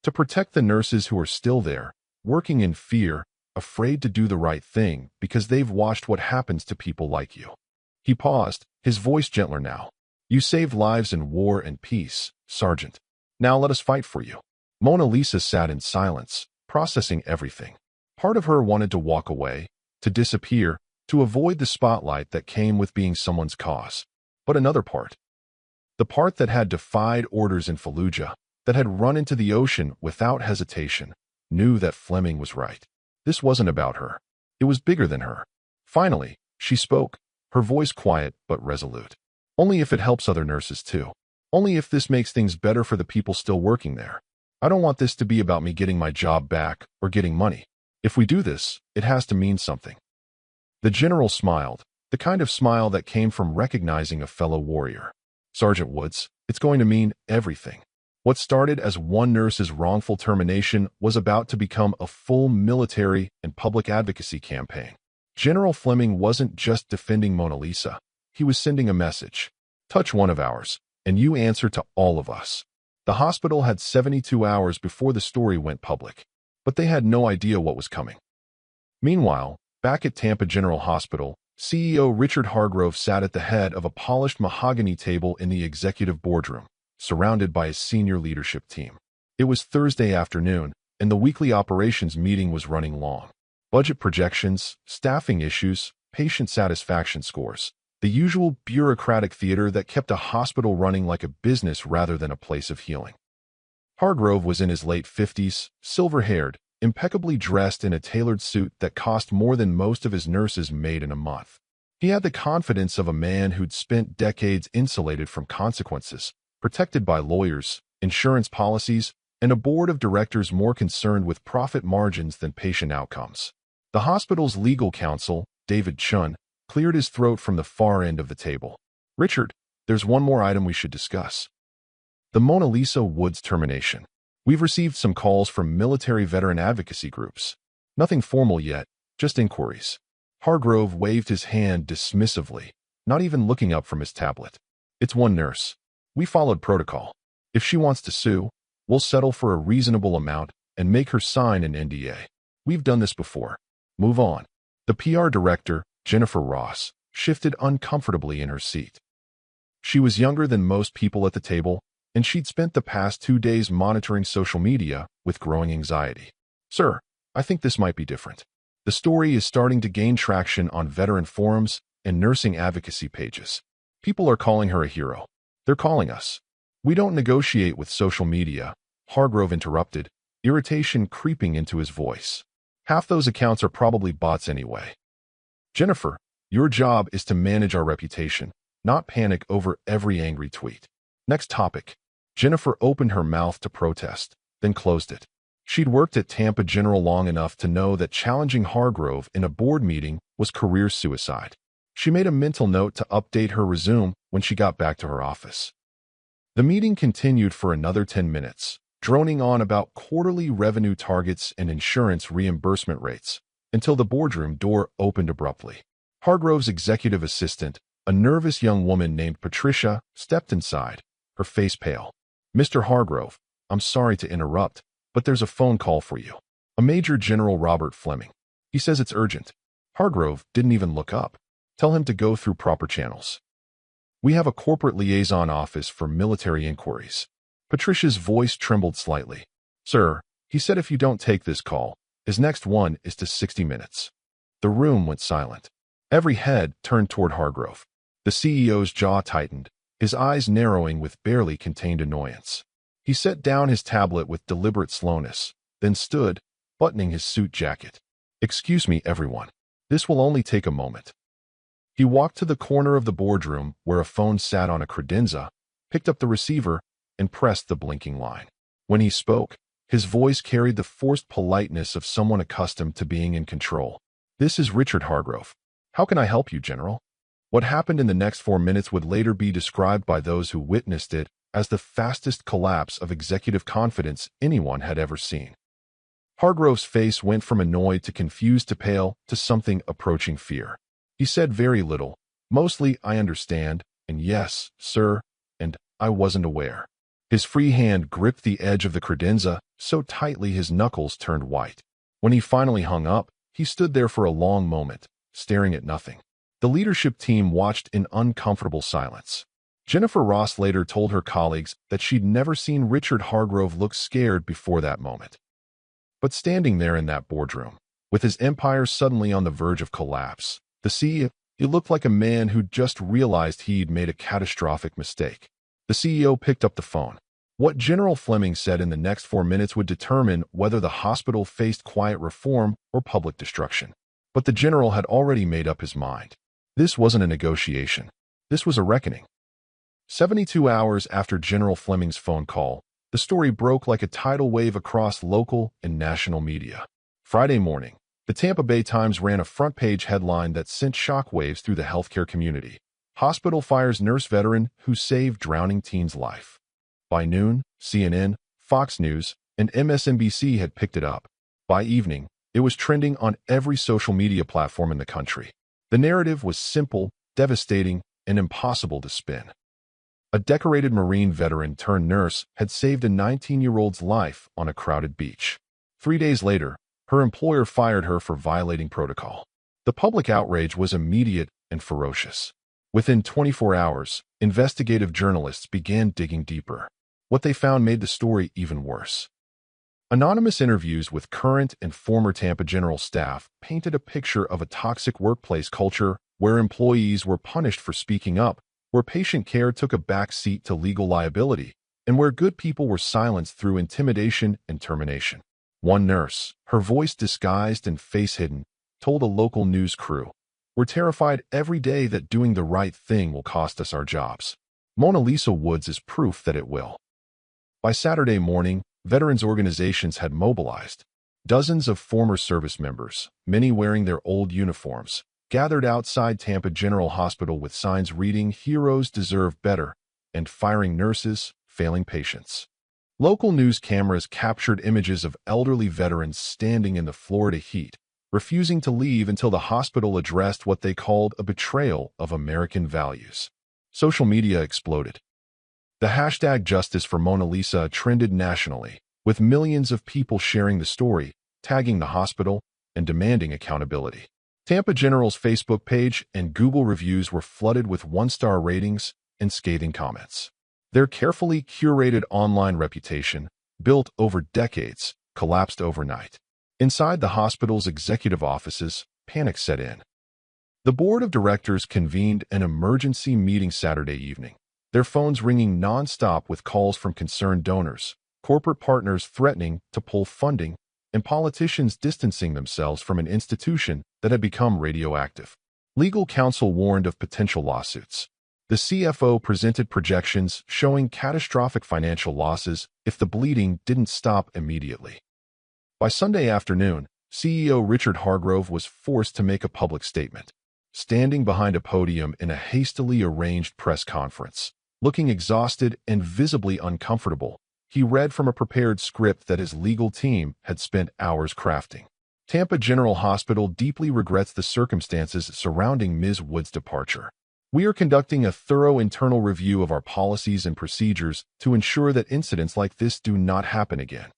To protect the nurses who are still there, working in fear, afraid to do the right thing because they've watched what happens to people like you. He paused, his voice gentler now. You saved lives in war and peace, Sergeant. Now let us fight for you. Mona Lisa sat in silence, processing everything. Part of her wanted to walk away, to disappear, to avoid the spotlight that came with being someone's cause. But another part, the part that had defied orders in Fallujah, that had run into the ocean without hesitation, knew that Fleming was right. This wasn't about her. It was bigger than her. Finally, she spoke, her voice quiet but resolute. Only if it helps other nurses too. Only if this makes things better for the people still working there. I don't want this to be about me getting my job back or getting money. If we do this, it has to mean something. The general smiled, the kind of smile that came from recognizing a fellow warrior. Sergeant Woods, it's going to mean everything. What started as one nurse's wrongful termination was about to become a full military and public advocacy campaign. General Fleming wasn't just defending Mona Lisa. He was sending a message. Touch one of ours, and you answer to all of us. The hospital had 72 hours before the story went public, but they had no idea what was coming. Meanwhile, back at Tampa General Hospital, CEO Richard Hargrove sat at the head of a polished mahogany table in the executive boardroom, surrounded by his senior leadership team. It was Thursday afternoon, and the weekly operations meeting was running long. Budget projections, staffing issues, patient satisfaction scores. The usual bureaucratic theater that kept a hospital running like a business rather than a place of healing. Hargrove was in his late 50s, silver-haired, impeccably dressed in a tailored suit that cost more than most of his nurses made in a month. He had the confidence of a man who'd spent decades insulated from consequences, protected by lawyers, insurance policies, and a board of directors more concerned with profit margins than patient outcomes. The hospital's legal counsel, David Chun, cleared his throat from the far end of the table. Richard, there's one more item we should discuss. The Mona Lisa Woods termination. We've received some calls from military veteran advocacy groups. Nothing formal yet, just inquiries. Hargrove waved his hand dismissively, not even looking up from his tablet. It's one nurse. We followed protocol. If she wants to sue, we'll settle for a reasonable amount and make her sign an NDA. We've done this before. Move on. The PR director, Jennifer Ross, shifted uncomfortably in her seat. She was younger than most people at the table, and she'd spent the past 2 days monitoring social media with growing anxiety. Sir, I think this might be different. The story is starting to gain traction on veteran forums and nursing advocacy pages. People are calling her a hero. They're calling us. We don't negotiate with social media, Hargrove interrupted. irritation creeping into his voice. Half those accounts are probably bots anyway. Jennifer, your job is to manage our reputation, not panic over every angry tweet. Next topic. Jennifer opened her mouth to protest, then closed it. She'd worked at Tampa General long enough to know that challenging Hargrove in a board meeting was career suicide. She made a mental note to update her resume when she got back to her office. The meeting continued for another 10 minutes, droning on about quarterly revenue targets and insurance reimbursement rates, until the boardroom door opened abruptly. Hargrove's executive assistant, a nervous young woman named Patricia, stepped inside, her face pale. "Mr. Hargrove, I'm sorry to interrupt, but there's a phone call for you. A Major General Robert Fleming. He says it's urgent." Hargrove didn't even look up. "Tell him to go through proper channels. We have a corporate liaison office for military inquiries." Patricia's voice trembled slightly. "Sir, he said if you don't take this call, his next one is to 60 Minutes. The room went silent. Every head turned toward Hargrove. The CEO's jaw tightened, his eyes narrowing with barely contained annoyance. He set down his tablet with deliberate slowness, then stood, buttoning his suit jacket. "Excuse me, everyone. This will only take a moment." He walked to the corner of the boardroom where a phone sat on a credenza, picked up the receiver, and pressed the blinking line. When he spoke, his voice carried the forced politeness of someone accustomed to being in control. "This is Richard Hargrove. How can I help you, General?" What happened in the next 4 minutes would later be described by those who witnessed it as the fastest collapse of executive confidence anyone had ever seen. Hargrove's face went from annoyed to confused to pale to something approaching fear. He said very little, mostly "I understand," and "Yes, sir," and "I wasn't aware." His free hand gripped the edge of the credenza so tightly his knuckles turned white. When he finally hung up, he stood there for a long moment, staring at nothing. The leadership team watched in uncomfortable silence. Jennifer Ross later told her colleagues that she'd never seen Richard Hargrove look scared before that moment. But standing there in that boardroom, with his empire suddenly on the verge of collapse, the CEO looked like a man who'd just realized he'd made a catastrophic mistake. The CEO picked up the phone. What General Fleming said in the next 4 minutes would determine whether the hospital faced quiet reform or public destruction. But the general had already made up his mind. This wasn't a negotiation. This was a reckoning. 72 hours after General Fleming's phone call, the story broke like a tidal wave across local and national media. Friday morning, the Tampa Bay Times ran a front-page headline that sent shockwaves through the healthcare community. "Hospital fires nurse veteran who saved drowning teen's life." By noon, CNN, Fox News, and MSNBC had picked it up. By evening, it was trending on every social media platform in the country. The narrative was simple, devastating, and impossible to spin. A decorated Marine veteran turned nurse had saved a 19-year-old's life on a crowded beach. 3 days later, her employer fired her for violating protocol. The public outrage was immediate and ferocious. Within 24 hours, investigative journalists began digging deeper. What they found made the story even worse. Anonymous interviews with current and former Tampa General staff painted a picture of a toxic workplace culture where employees were punished for speaking up, where patient care took a back seat to legal liability, and where good people were silenced through intimidation and termination. One nurse, her voice disguised and face hidden, told a local news crew, "We're terrified every day that doing the right thing will cost us our jobs." Mona Lisa Woods is proof that it will. By Saturday morning, veterans organizations had mobilized. Dozens of former service members, many wearing their old uniforms, gathered outside Tampa General Hospital with signs reading "Heroes deserve better" and "Firing nurses, failing patients." Local news cameras captured images of elderly veterans standing in the Florida heat, refusing to leave until the hospital addressed what they called a betrayal of American values. Social media exploded. The hashtag Justice for Mona Lisa trended nationally, with millions of people sharing the story, tagging the hospital, and demanding accountability. Tampa General's Facebook page and Google reviews were flooded with 1-star ratings and scathing comments. Their carefully curated online reputation, built over decades, collapsed overnight. Inside the hospital's executive offices, panic set in. The board of directors convened an emergency meeting Saturday evening, their phones ringing non-stop with calls from concerned donors, corporate partners threatening to pull funding, and politicians distancing themselves from an institution that had become radioactive. Legal counsel warned of potential lawsuits. The CFO presented projections showing catastrophic financial losses if the bleeding didn't stop immediately. By Sunday afternoon, CEO Richard Hargrove was forced to make a public statement. Standing behind a podium in a hastily arranged press conference, looking exhausted and visibly uncomfortable, he read from a prepared script that his legal team had spent hours crafting. Tampa General Hospital deeply regrets the circumstances surrounding Ms. Wood's departure. We are conducting a thorough internal review of our policies and procedures to ensure that incidents like this do not happen again.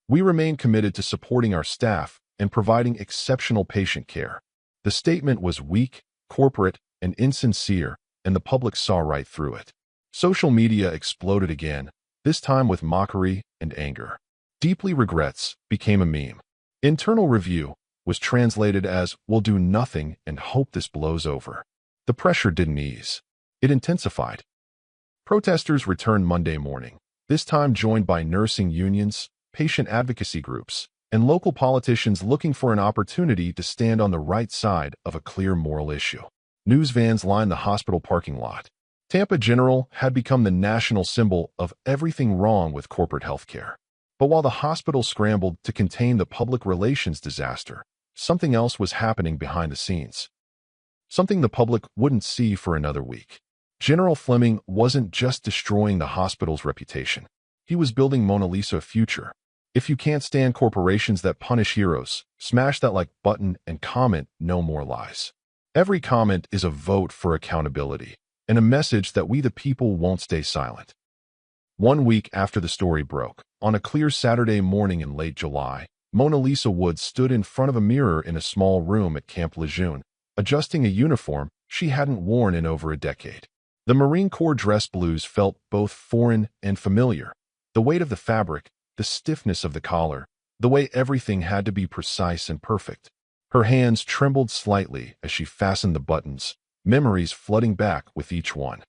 We remain committed to supporting our staff and providing exceptional patient care. The statement was weak, corporate, and insincere, and the public saw right through it. Social media exploded again, this time with mockery and anger. Deeply regrets became a meme. Internal review was translated as, "We'll do nothing and hope this blows over." The pressure didn't ease. It intensified. Protesters returned Monday morning, this time joined by nursing unions, patient advocacy groups, and local politicians looking for an opportunity to stand on the right side of a clear moral issue. News vans lined the hospital parking lot. Tampa General had become the national symbol of everything wrong with corporate healthcare. But while the hospital scrambled to contain the public relations disaster, something else was happening behind the scenes. Something the public wouldn't see for another week. General Fleming wasn't just destroying the hospital's reputation. He was building Mona Lisa a future. If you can't stand corporations that punish heroes, smash that like button and comment no more lies. Every comment is a vote for accountability and a message that we the people won't stay silent. 1 week after the story broke, on a clear Saturday morning in late July, Mona Lisa Wood stood in front of a mirror in a small room at Camp Lejeune, adjusting a uniform she hadn't worn in over a decade. The Marine Corps dress blues felt both foreign and familiar. The weight of the fabric, the stiffness of the collar, the way everything had to be precise and perfect. Her hands trembled slightly as she fastened the buttons, memories flooding back with each one.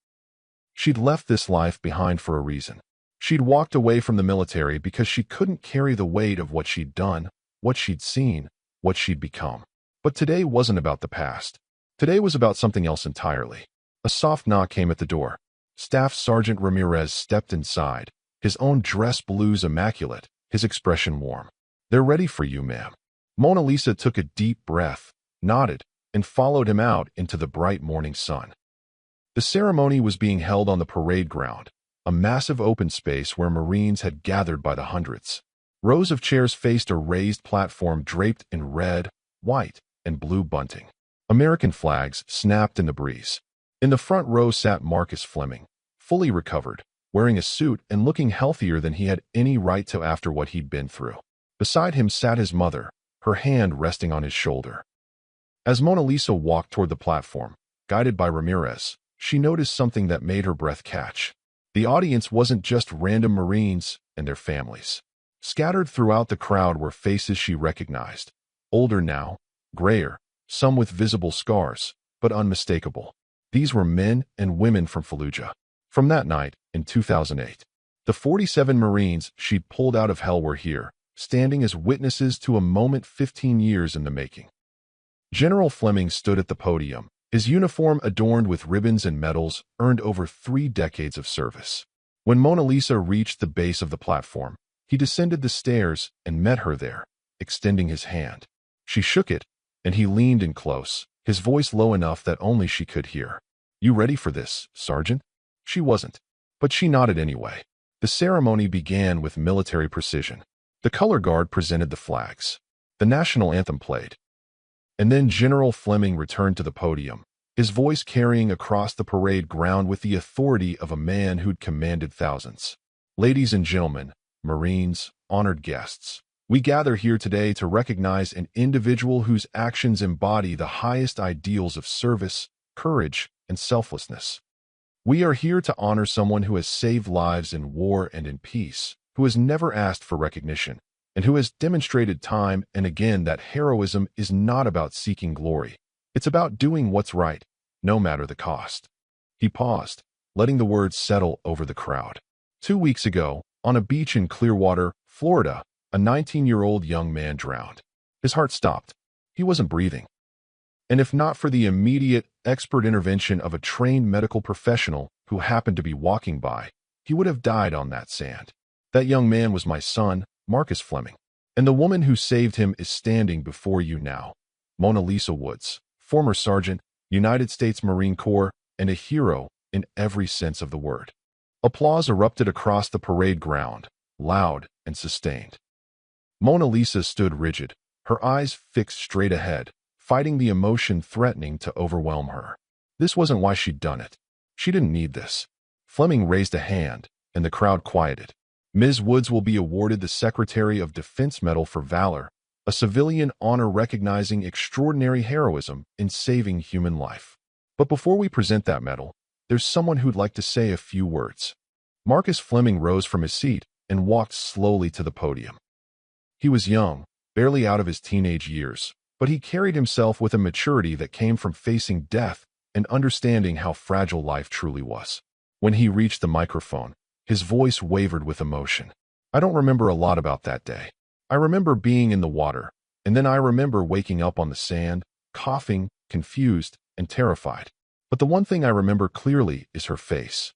She'd left this life behind for a reason. She'd walked away from the military because she couldn't carry the weight of what she'd done, what she'd seen, what she'd become. But today wasn't about the past. Today was about something else entirely. A soft knock came at the door. Staff Sergeant Ramirez stepped inside, his own dress blues immaculate, his expression warm. "They're ready for you, ma'am." Mona Lisa took a deep breath, nodded, and followed him out into the bright morning sun. The ceremony was being held on the parade ground, a massive open space where Marines had gathered by the hundreds. Rows of chairs faced a raised platform draped in red, white, and blue bunting. American flags snapped in the breeze. In the front row sat Marcus Fleming, fully recovered, wearing a suit and looking healthier than he had any right to after what he'd been through. Beside him sat his mother, her hand resting on his shoulder. As Mona Lisa walked toward the platform, guided by Ramirez, she noticed something that made her breath catch. The audience wasn't just random Marines and their families. Scattered throughout the crowd were faces she recognized, older now, grayer, some with visible scars, but unmistakable. These were men and women from Fallujah. From that night, in 2008, the 47 Marines she'd pulled out of hell were here, standing as witnesses to a moment 15 years in the making. General Fleming stood at the podium, his uniform adorned with ribbons and medals earned over 3 decades of service. When Mona Lisa reached the base of the platform, he descended the stairs and met her there, extending his hand. She shook it, and he leaned in close, his voice low enough that only she could hear. "You ready for this, Sergeant?" She wasn't, but she nodded anyway. The ceremony began with military precision. The color guard presented the flags. The national anthem played. And then General Fleming returned to the podium, his voice carrying across the parade ground with the authority of a man who'd commanded thousands. "Ladies and gentlemen, Marines, honored guests, we gather here today to recognize an individual whose actions embody the highest ideals of service, courage, and selflessness. We are here to honor someone who has saved lives in war and in peace, who has never asked for recognition, and who has demonstrated time and again that heroism is not about seeking glory. It's about doing what's right, no matter the cost." He paused, letting the words settle over the crowd. 2 weeks ago, On a beach in Clearwater, Florida, a 19-year-old young man drowned. His heart stopped. He wasn't breathing. And if not for the immediate, expert intervention of a trained medical professional who happened to be walking by, he would have died on that sand. That young man was my son, Marcus Fleming. And the woman who saved him is standing before you now. Mona Lisa Woods, former sergeant, United States Marine Corps, and a hero in every sense of the word. Applause erupted across the parade ground, loud and sustained. Mona Lisa stood rigid, her eyes fixed straight ahead, fighting the emotion threatening to overwhelm her. This wasn't why she'd done it. She didn't need this. Fleming raised a hand, and the crowd quieted. Ms. Woods will be awarded the Secretary of Defense Medal for Valor, a civilian honor recognizing extraordinary heroism in saving human life. But before we present that medal, there's someone who'd like to say a few words. Marcus Fleming rose from his seat and walked slowly to the podium. He was young, barely out of his teenage years, but he carried himself with a maturity that came from facing death and understanding how fragile life truly was. When he reached the microphone, his voice wavered with emotion. I don't remember a lot about that day. I remember being in the water, and then I remember waking up on the sand, coughing, confused, and terrified. But the one thing I remember clearly is her face.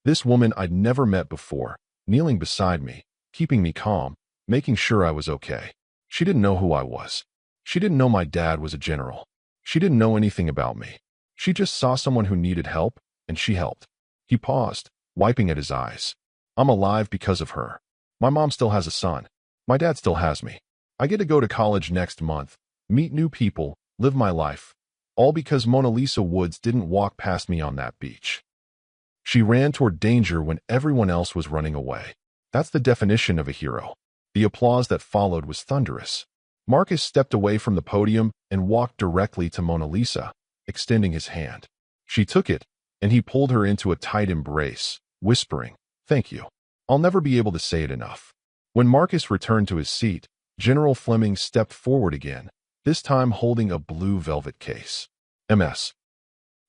This woman I'd never met before, kneeling beside me, keeping me calm, making sure I was okay. She didn't know who I was. She didn't know my dad was a general. She didn't know anything about me. She just saw someone who needed help, and she helped. He paused, wiping at his eyes. I'm alive because of her. My mom still has a son. My dad still has me. I get to go to college next month, meet new people, live my life. All because Mona Lisa Woods didn't walk past me on that beach. She ran toward danger when everyone else was running away. That's the definition of a hero. The applause that followed was thunderous. Marcus stepped away from the podium and walked directly to Mona Lisa, extending his hand. She took it, and he pulled her into a tight embrace, whispering, "Thank you. I'll never be able to say it enough." When Marcus returned to his seat, General Fleming stepped forward again, this time holding a blue velvet case. Ms.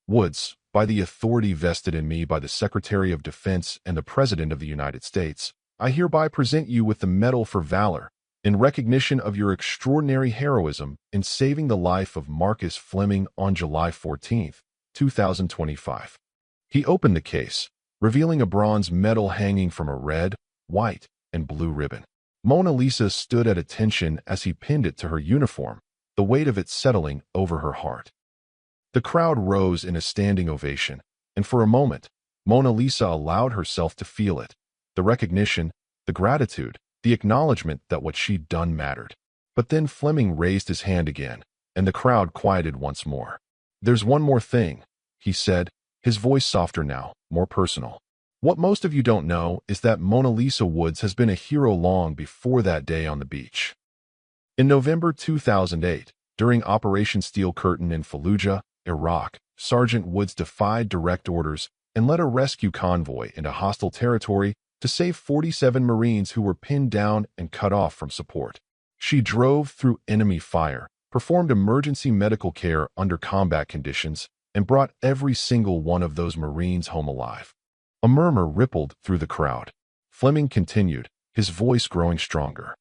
Woods, by the authority vested in me by the Secretary of Defense and the President of the United States, I hereby present you with the Medal for Valor in recognition of your extraordinary heroism in saving the life of Marcus Fleming on July 14, 2025. He opened the case, revealing a bronze medal hanging from a red, white, and blue ribbon. Mona Lisa stood at attention as he pinned it to her uniform, the weight of it settling over her heart. The crowd rose in a standing ovation, and for a moment, Mona Lisa allowed herself to feel it, the recognition, the gratitude, the acknowledgement that what she'd done mattered. But then Fleming raised his hand again, and the crowd quieted once more. "There's one more thing," he said, his voice softer now, more personal. "What most of you don't know is that Mona Lisa Woods has been a hero long before that day on the beach." In November 2008, during Operation Steel Curtain in Fallujah, Iraq, Sergeant Woods defied direct orders and led a rescue convoy into hostile territory to save 47 Marines who were pinned down and cut off from support. She drove through enemy fire, performed emergency medical care under combat conditions, and brought every single one of those Marines home alive. A murmur rippled through the crowd. Fleming continued, his voice growing stronger.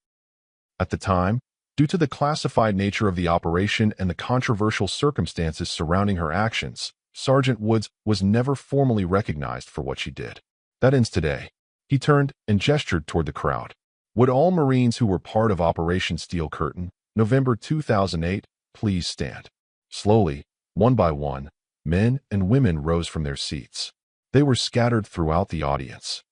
At the time, due to the classified nature of the operation and the controversial circumstances surrounding her actions, Sergeant Woods was never formally recognized for what she did. That ends today. He turned and gestured toward the crowd. Would all Marines who were part of Operation Steel Curtain, November 2008, please stand? Slowly, one by one, men and women rose from their seats. They were scattered throughout the audience.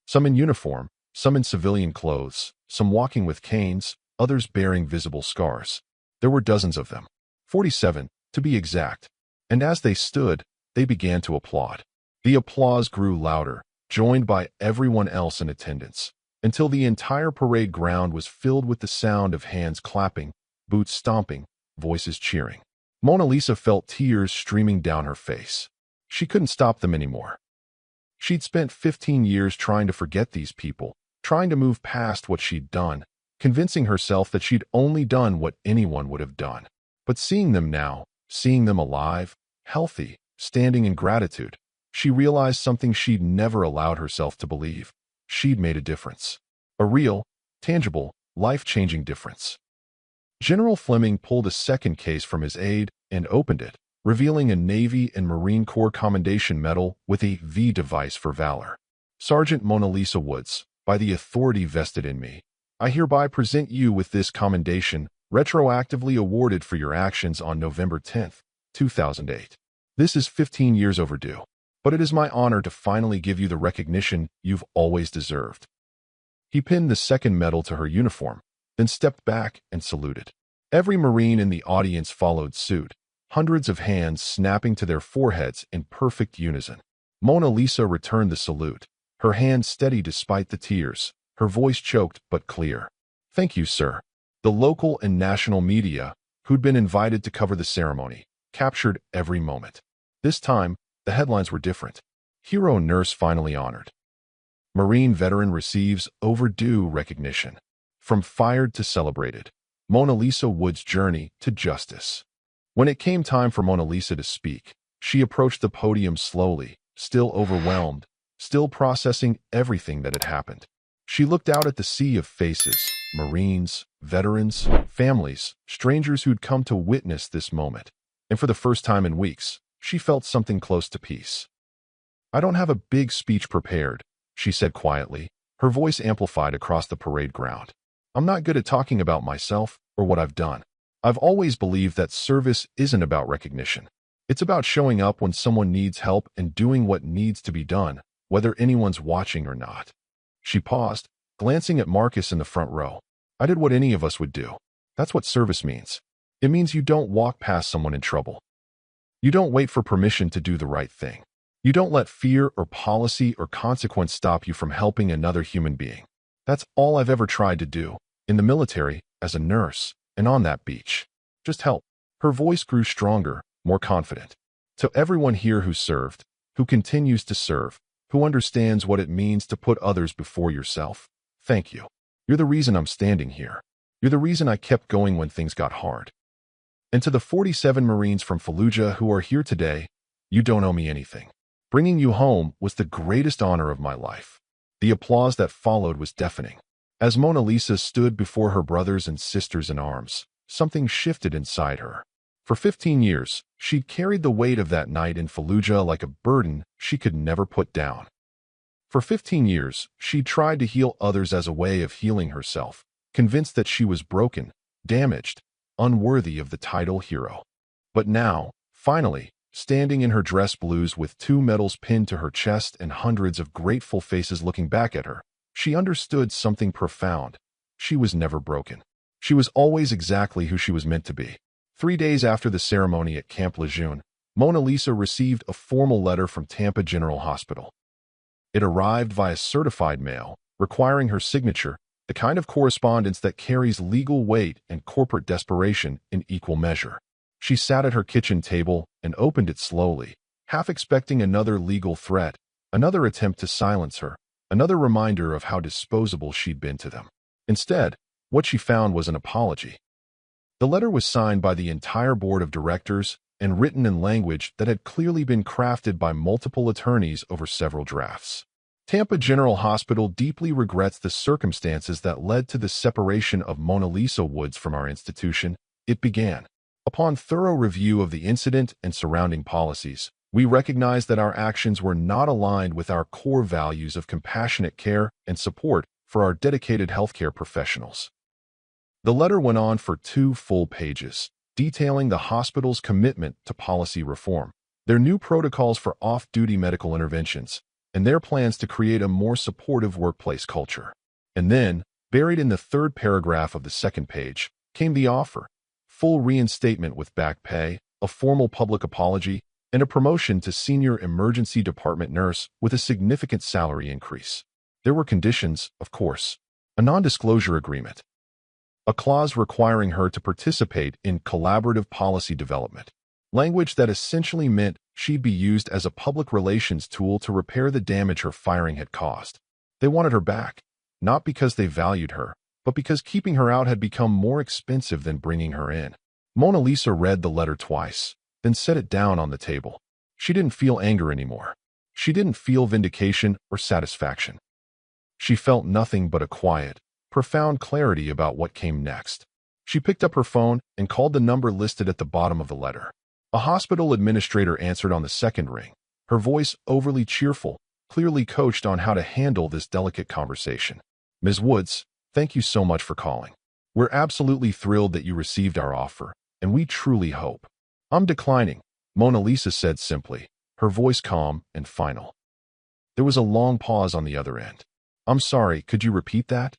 Some in uniform, some in civilian clothes, some walking with canes, others bearing visible scars. There were dozens of them, 47 to be exact, and as they stood, they began to applaud. The applause grew louder, joined by everyone else in attendance, until the entire parade ground was filled with the sound of hands clapping, boots stomping, voices cheering. Mona Lisa felt tears streaming down her face. She couldn't stop them anymore. She'd spent 15 years trying to forget these people, trying to move past what she'd done, convincing herself that she'd only done what anyone would have done. But seeing them now, seeing them alive, healthy, standing in gratitude, she realized something she'd never allowed herself to believe. she'd made a difference. A real, tangible, life-changing difference. General Fleming pulled a second case from his aide and opened it, revealing a Navy and Marine Corps Commendation Medal with a V device for valor. Sergeant Mona Lisa Woods, by the authority vested in me, I hereby present you with this commendation, retroactively awarded for your actions on November 10, 2008. This is 15 years overdue, but it is my honor to finally give you the recognition you've always deserved. He pinned the second medal to her uniform, then stepped back and saluted. Every Marine in the audience followed suit, hundreds of hands snapping to their foreheads in perfect unison. Mona Lisa returned the salute, her hand steady despite the tears, her voice choked but clear. Thank you, sir. The local and national media, who'd been invited to cover the ceremony, captured every moment. This time, the headlines were different. Hero nurse finally honored. Marine veteran receives overdue recognition. From fired to celebrated. Mona Lisa Woods' journey to justice. When it came time for Mona Lisa to speak, she approached the podium slowly, still overwhelmed, still processing everything that had happened. She looked out at the sea of faces, Marines, veterans, families, strangers who'd come to witness this moment. And for the first time in weeks, she felt something close to peace. I don't have a big speech prepared, she said quietly, her voice amplified across the parade ground. I'm not good at talking about myself or what I've done. I've always believed that service isn't about recognition. It's about showing up when someone needs help and doing what needs to be done, whether anyone's watching or not. She paused, glancing at Marcus in the front row. I did what any of us would do. That's what service means. It means you don't walk past someone in trouble. You don't wait for permission to do the right thing. You don't let fear or policy or consequence stop you from helping another human being. That's all I've ever tried to do, in the military, as a nurse, and on that beach. Just help. Her voice grew stronger, more confident. To everyone here who served, who continues to serve, who understands what it means to put others before yourself, thank you. You're the reason I'm standing here. You're the reason I kept going when things got hard. And to the 47 Marines from Fallujah who are here today, you don't owe me anything. Bringing you home was the greatest honor of my life. The applause that followed was deafening. As Mona Lisa stood before her brothers and sisters in arms, something shifted inside her. For 15 years, she'd carried the weight of that night in Fallujah like a burden she could never put down. For 15 years, she'd tried to heal others as a way of healing herself, convinced that she was broken, damaged, unworthy of the title hero. But now, finally, standing in her dress blues with 2 medals pinned to her chest and hundreds of grateful faces looking back at her, she understood something profound. She was never broken. She was always exactly who she was meant to be. 3 days after the ceremony at Camp Lejeune, Mona Lisa received a formal letter from Tampa General Hospital. It arrived via certified mail, requiring her signature, the kind of correspondence that carries legal weight and corporate desperation in equal measure. She sat at her kitchen table and opened it slowly, half expecting another legal threat, another attempt to silence her, another reminder of how disposable she'd been to them. Instead, what she found was an apology. The letter was signed by the entire board of directors and written in language that had clearly been crafted by multiple attorneys over several drafts. Tampa General Hospital deeply regrets the circumstances that led to the separation of Mona Lisa Woods from our institution. It began. Upon thorough review of the incident and surrounding policies, we recognized that our actions were not aligned with our core values of compassionate care and support for our dedicated healthcare professionals. The letter went on for 2 full pages, detailing the hospital's commitment to policy reform, their new protocols for off-duty medical interventions, and their plans to create a more supportive workplace culture. And then, buried in the 3rd paragraph of the 2nd page, came the offer: full reinstatement with back pay, a formal public apology, and a promotion to senior emergency department nurse with a significant salary increase. There were conditions, of course. A non-disclosure agreement. A clause requiring her to participate in collaborative policy development. Language that essentially meant she'd be used as a public relations tool to repair the damage her firing had caused. They wanted her back, not because they valued her, but because keeping her out had become more expensive than bringing her in. Mona Lisa read the letter twice, then set it down on the table. She didn't feel anger anymore. She didn't feel vindication or satisfaction. She felt nothing but a quiet, profound clarity about what came next. She picked up her phone and called the number listed at the bottom of the letter. A hospital administrator answered on the second ring, her voice overly cheerful, clearly coached on how to handle this delicate conversation. "Ms. Woods, thank you so much for calling. We're absolutely thrilled that you received our offer, and we truly hope." "I'm declining," Mona Lisa said simply, her voice calm and final. There was a long pause on the other end. "I'm sorry, could you repeat that?"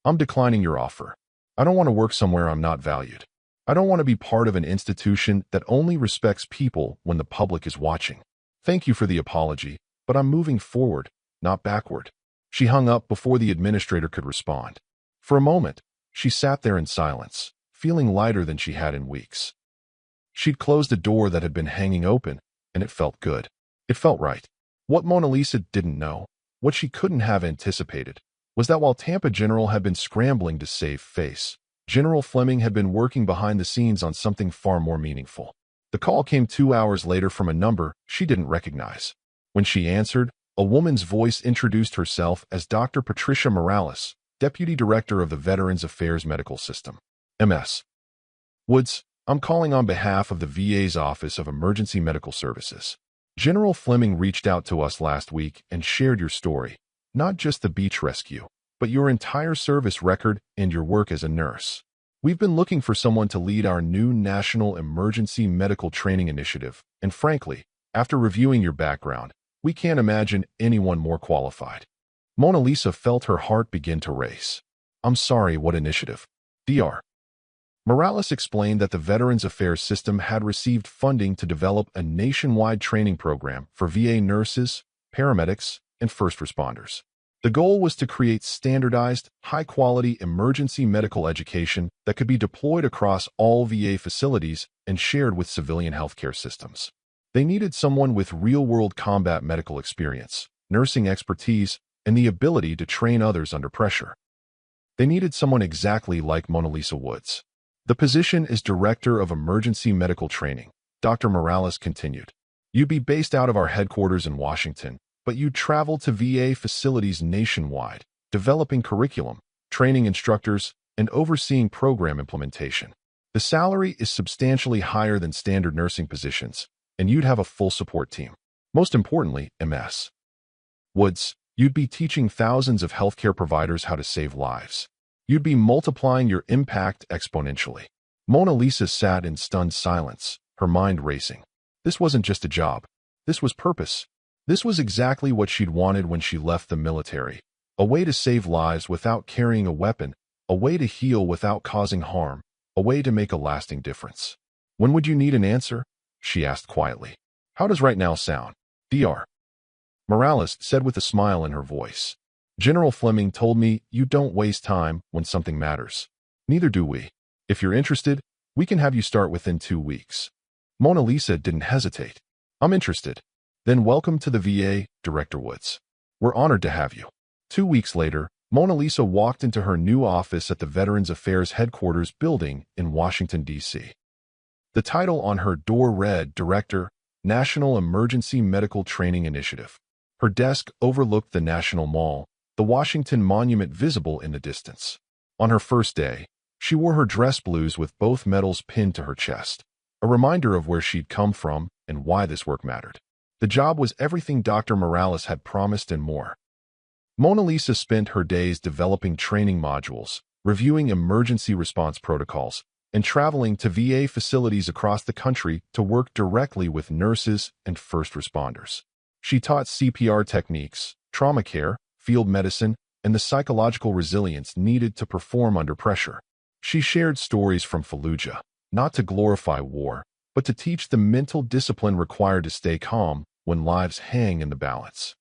"I'm declining your offer. I don't want to work somewhere I'm not valued. I don't want to be part of an institution that only respects people when the public is watching. Thank you for the apology, but I'm moving forward, not backward." She hung up before the administrator could respond. For a moment, she sat there in silence, feeling lighter than she had in weeks. She'd closed a door that had been hanging open, and it felt good. It felt right. What Mona Lisa didn't know, what she couldn't have anticipated, was that while Tampa General had been scrambling to save face, General Fleming had been working behind the scenes on something far more meaningful. The call came 2 hours later from a number she didn't recognize. When she answered, a woman's voice introduced herself as Dr. Patricia Morales, Deputy Director of the Veterans Affairs Medical System. "Ms. Woods, I'm calling on behalf of the VA's Office of Emergency Medical Services. General Fleming reached out to us last week and shared your story, not just the beach rescue, but your entire service record and your work as a nurse. We've been looking for someone to lead our new National Emergency Medical Training Initiative, and frankly, after reviewing your background, we can't imagine anyone more qualified." Mona Lisa felt her heart begin to race. "I'm sorry, what initiative?" Dr. Morales explained that the Veterans Affairs System had received funding to develop a nationwide training program for VA nurses, paramedics, and first responders. The goal was to create standardized, high-quality emergency medical education that could be deployed across all VA facilities and shared with civilian healthcare systems. They needed someone with real-world combat medical experience, nursing expertise, and the ability to train others under pressure. They needed someone exactly like Mona Lisa Woods. "The position is Director of Emergency Medical Training," Dr. Morales continued. "You'd be based out of our headquarters in Washington, but you'd travel to VA facilities nationwide, developing curriculum, training instructors, and overseeing program implementation. The salary is substantially higher than standard nursing positions, and you'd have a full support team. Most importantly, Ms. Woods, you'd be teaching thousands of healthcare providers how to save lives. You'd be multiplying your impact exponentially." Mona Lisa sat in stunned silence, her mind racing. This wasn't just a job. This was purpose. This was exactly what she'd wanted when she left the military. A way to save lives without carrying a weapon, a way to heal without causing harm, a way to make a lasting difference. "When would you need an answer?" she asked quietly. "How does right now sound?" Dr. Morales said with a smile in her voice. "General Fleming told me you don't waste time when something matters. Neither do we. If you're interested, we can have you start within 2 weeks." Mona Lisa didn't hesitate. "I'm interested." "Then welcome to the VA, Director Woods. We're honored to have you." 2 weeks later, Mona Lisa walked into her new office at the Veterans Affairs Headquarters building in Washington, D.C. The title on her door read Director, National Emergency Medical Training Initiative. Her desk overlooked the National Mall, the Washington Monument visible in the distance. On her first day, she wore her dress blues with both medals pinned to her chest, a reminder of where she'd come from and why this work mattered. The job was everything Dr. Morales had promised and more. Mona Lisa spent her days developing training modules, reviewing emergency response protocols, and traveling to VA facilities across the country to work directly with nurses and first responders. She taught CPR techniques, trauma care, field medicine, and the psychological resilience needed to perform under pressure. She shared stories from Fallujah, not to glorify war, but to teach the mental discipline required to stay calm when lives hang in the balance.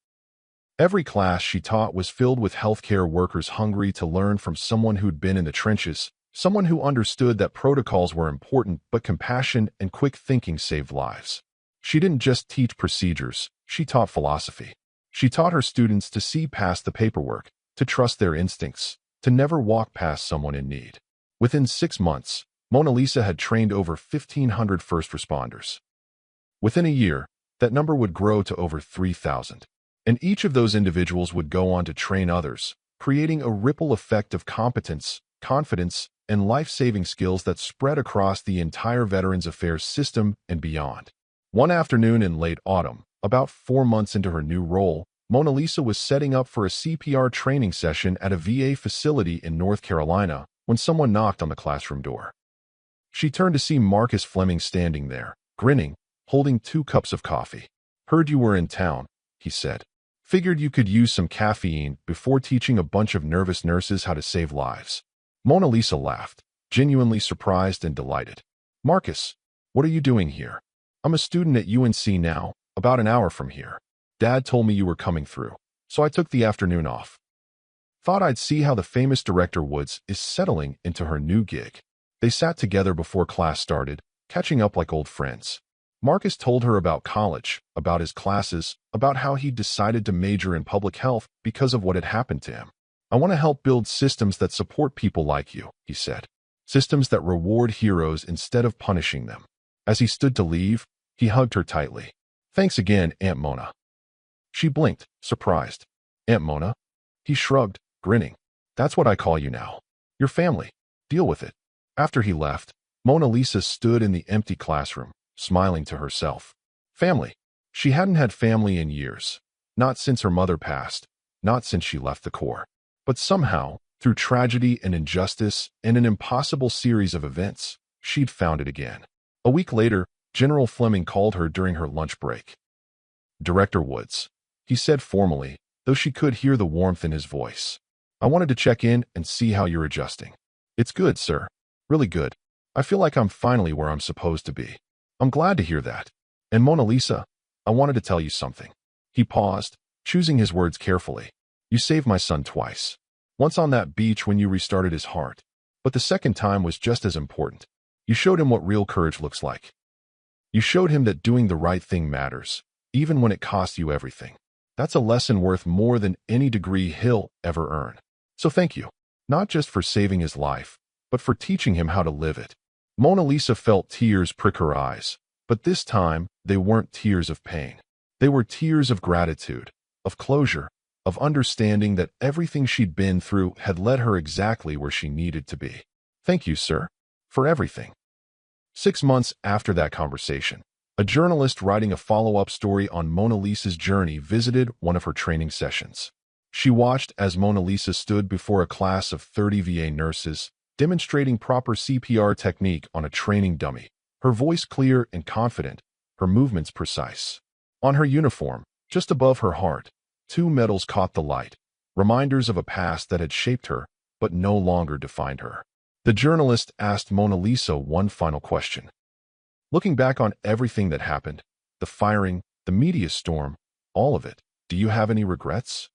Every class she taught was filled with healthcare workers hungry to learn from someone who'd been in the trenches, someone who understood that protocols were important, but compassion and quick thinking saved lives. She didn't just teach procedures, she taught philosophy. She taught her students to see past the paperwork, to trust their instincts, to never walk past someone in need. Within 6 months, Mona Lisa had trained over 1,500 first responders. Within a year, that number would grow to over 3,000. And each of those individuals would go on to train others, creating a ripple effect of competence, confidence, and life-saving skills that spread across the entire Veterans Affairs system and beyond. One afternoon in late autumn, about 4 months into her new role, Mona Lisa was setting up for a CPR training session at a VA facility in North Carolina when someone knocked on the classroom door. She turned to see Marcus Fleming standing there, grinning, holding 2 cups of coffee. "Heard you were in town," he said. "Figured you could use some caffeine before teaching a bunch of nervous nurses how to save lives." Mona Lisa laughed, genuinely surprised and delighted. "Marcus, what are you doing here?" "I'm a student at UNC now, about an hour from here. Dad told me you were coming through, so I took the afternoon off. Thought I'd see how the famous director Woods is settling into her new gig." They sat together before class started, catching up like old friends. Marcus told her about college, about his classes, about how he'd decided to major in public health because of what had happened to him. "I want to help build systems that support people like you," he said. "Systems that reward heroes instead of punishing them." As he stood to leave, he hugged her tightly. "Thanks again, Aunt Mona." She blinked, surprised. "Aunt Mona?" He shrugged, grinning. "That's what I call you now. Your family. Deal with it." After he left, Mona Lisa stood in the empty classroom, smiling to herself. Family. She hadn't had family in years. Not since her mother passed. Not since she left the Corps. But somehow, through tragedy and injustice and an impossible series of events, she'd found it again. A week later, General Fleming called her during her lunch break. "Director Woods," he said formally, though she could hear the warmth in his voice. "I wanted to check in and see how you're adjusting." "It's good, sir. Really good. I feel like I'm finally where I'm supposed to be." "I'm glad to hear that. And Mona Lisa, I wanted to tell you something." He paused, choosing his words carefully. "You saved my son twice. Once on that beach when you restarted his heart. But the second time was just as important. You showed him what real courage looks like. You showed him that doing the right thing matters, even when it costs you everything. That's a lesson worth more than any degree he'll ever earn. So thank you, not just for saving his life, but for teaching him how to live it." Mona Lisa felt tears prick her eyes, but this time they weren't tears of pain. They were tears of gratitude, of closure, of understanding that everything she'd been through had led her exactly where she needed to be. "Thank you, sir, for everything." 6 months after that conversation, a journalist writing a follow-up story on Mona Lisa's journey visited one of her training sessions. She watched as Mona Lisa stood before a class of 30 VA nurses, demonstrating proper CPR technique on a training dummy, her voice clear and confident, her movements precise. On her uniform, just above her heart, 2 medals caught the light, reminders of a past that had shaped her, but no longer defined her. The journalist asked Mona Lisa one final question. "Looking back on everything that happened, the firing, the media storm, all of it, do you have any regrets?"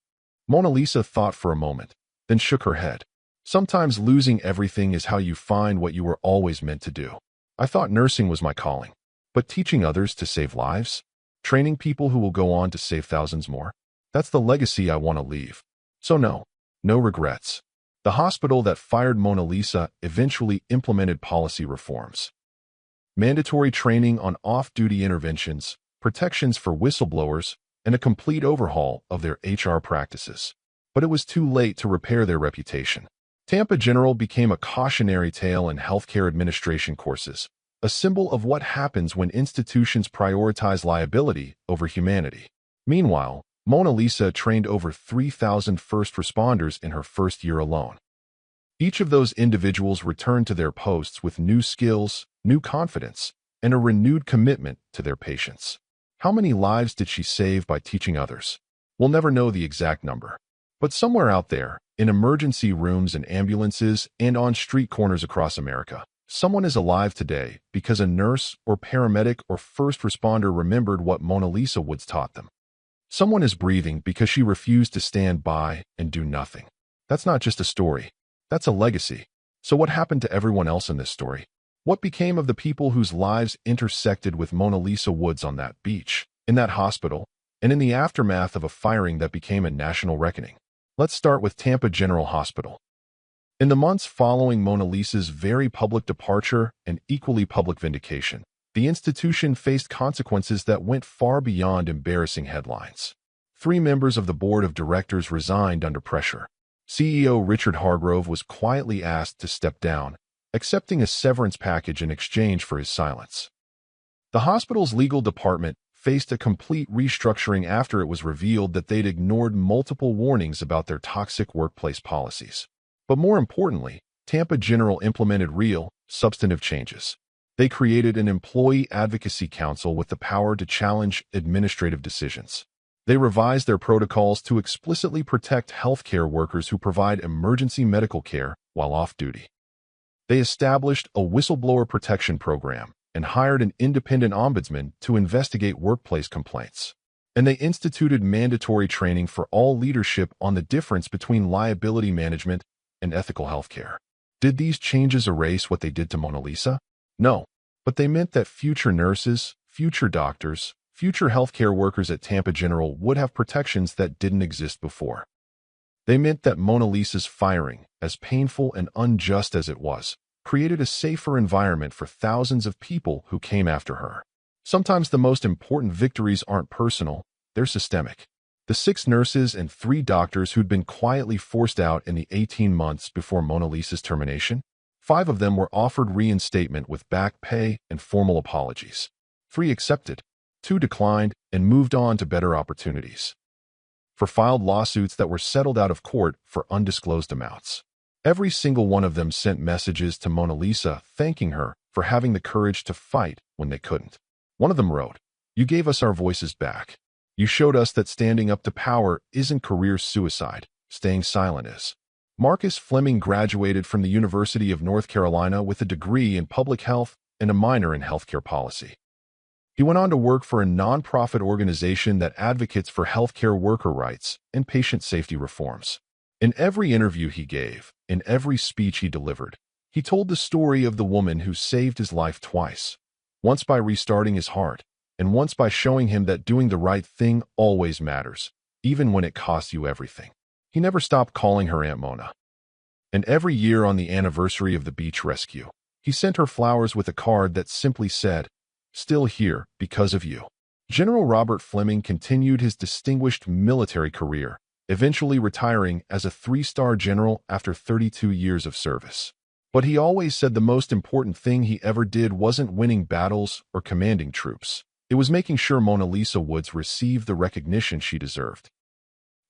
Mona Lisa thought for a moment, then shook her head. "Sometimes losing everything is how you find what you were always meant to do. I thought nursing was my calling, but teaching others to save lives, training people who will go on to save thousands more, that's the legacy I want to leave. So no regrets." The hospital that fired Mona Lisa eventually implemented policy reforms. Mandatory training on off-duty interventions, protections for whistleblowers, and a complete overhaul of their HR practices. But it was too late to repair their reputation. Tampa General became a cautionary tale in healthcare administration courses, a symbol of what happens when institutions prioritize liability over humanity. Meanwhile, Mona Lisa trained over 3,000 first responders in her first year alone. Each of those individuals returned to their posts with new skills, new confidence, and a renewed commitment to their patients. How many lives did she save by teaching others? We'll never know the exact number. But somewhere out there, in emergency rooms and ambulances and on street corners across America, someone is alive today because a nurse or paramedic or first responder remembered what Mona Lisa Woods taught them. Someone is breathing because she refused to stand by and do nothing. That's not just a story. That's a legacy. So what happened to everyone else in this story? What became of the people whose lives intersected with Mona Lisa Woods on that beach, in that hospital, and in the aftermath of a firing that became a national reckoning? Let's start with Tampa General Hospital. In the months following Mona Lisa's very public departure and equally public vindication, the institution faced consequences that went far beyond embarrassing headlines. 3 members of the board of directors resigned under pressure. CEO Richard Hargrove was quietly asked to step down, accepting a severance package in exchange for his silence. The hospital's legal department faced a complete restructuring after it was revealed that they'd ignored multiple warnings about their toxic workplace policies. But more importantly, Tampa General implemented real, substantive changes. They created an employee advocacy council with the power to challenge administrative decisions. They revised their protocols to explicitly protect healthcare workers who provide emergency medical care while off-duty. They established a whistleblower protection program and hired an independent ombudsman to investigate workplace complaints. And they instituted mandatory training for all leadership on the difference between liability management and ethical healthcare. Did these changes erase what they did to Mona Lisa? No, but they meant that future nurses, future doctors, future healthcare workers at Tampa General would have protections that didn't exist before. They meant that Mona Lisa's firing, as painful and unjust as it was, created a safer environment for thousands of people who came after her. Sometimes the most important victories aren't personal, they're systemic. The 6 nurses and 3 doctors who'd been quietly forced out in the 18 months before Mona Lisa's termination, 5 of them were offered reinstatement with back pay and formal apologies. 3 accepted, 2 declined, and moved on to better opportunities. For filed lawsuits that were settled out of court for undisclosed amounts. Every single one of them sent messages to Mona Lisa thanking her for having the courage to fight when they couldn't. One of them wrote, "You gave us our voices back. You showed us that standing up to power isn't career suicide, staying silent is." Marcus Fleming graduated from the University of North Carolina with a degree in public health and a minor in healthcare policy. He went on to work for a nonprofit organization that advocates for healthcare worker rights and patient safety reforms. In every interview he gave, in every speech he delivered, he told the story of the woman who saved his life twice, once by restarting his heart, and once by showing him that doing the right thing always matters, even when it costs you everything. He never stopped calling her Aunt Mona. And every year on the anniversary of the beach rescue, he sent her flowers with a card that simply said, "Still here because of you." General Robert Fleming continued his distinguished military career, eventually retiring as a 3-star general after 32 years of service. But he always said the most important thing he ever did wasn't winning battles or commanding troops. It was making sure Mona Lisa Woods received the recognition she deserved.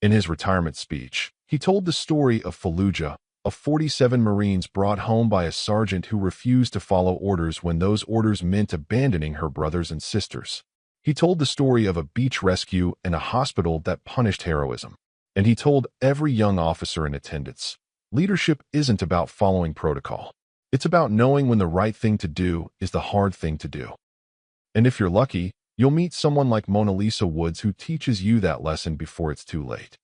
In his retirement speech, he told the story of Fallujah, of 47 Marines brought home by a sergeant who refused to follow orders when those orders meant abandoning her brothers and sisters. He told the story of a beach rescue and a hospital that punished heroism. And he told every young officer in attendance, leadership isn't about following protocol. It's about knowing when the right thing to do is the hard thing to do. And if you're lucky, you'll meet someone like Mona Lisa Woods who teaches you that lesson before it's too late.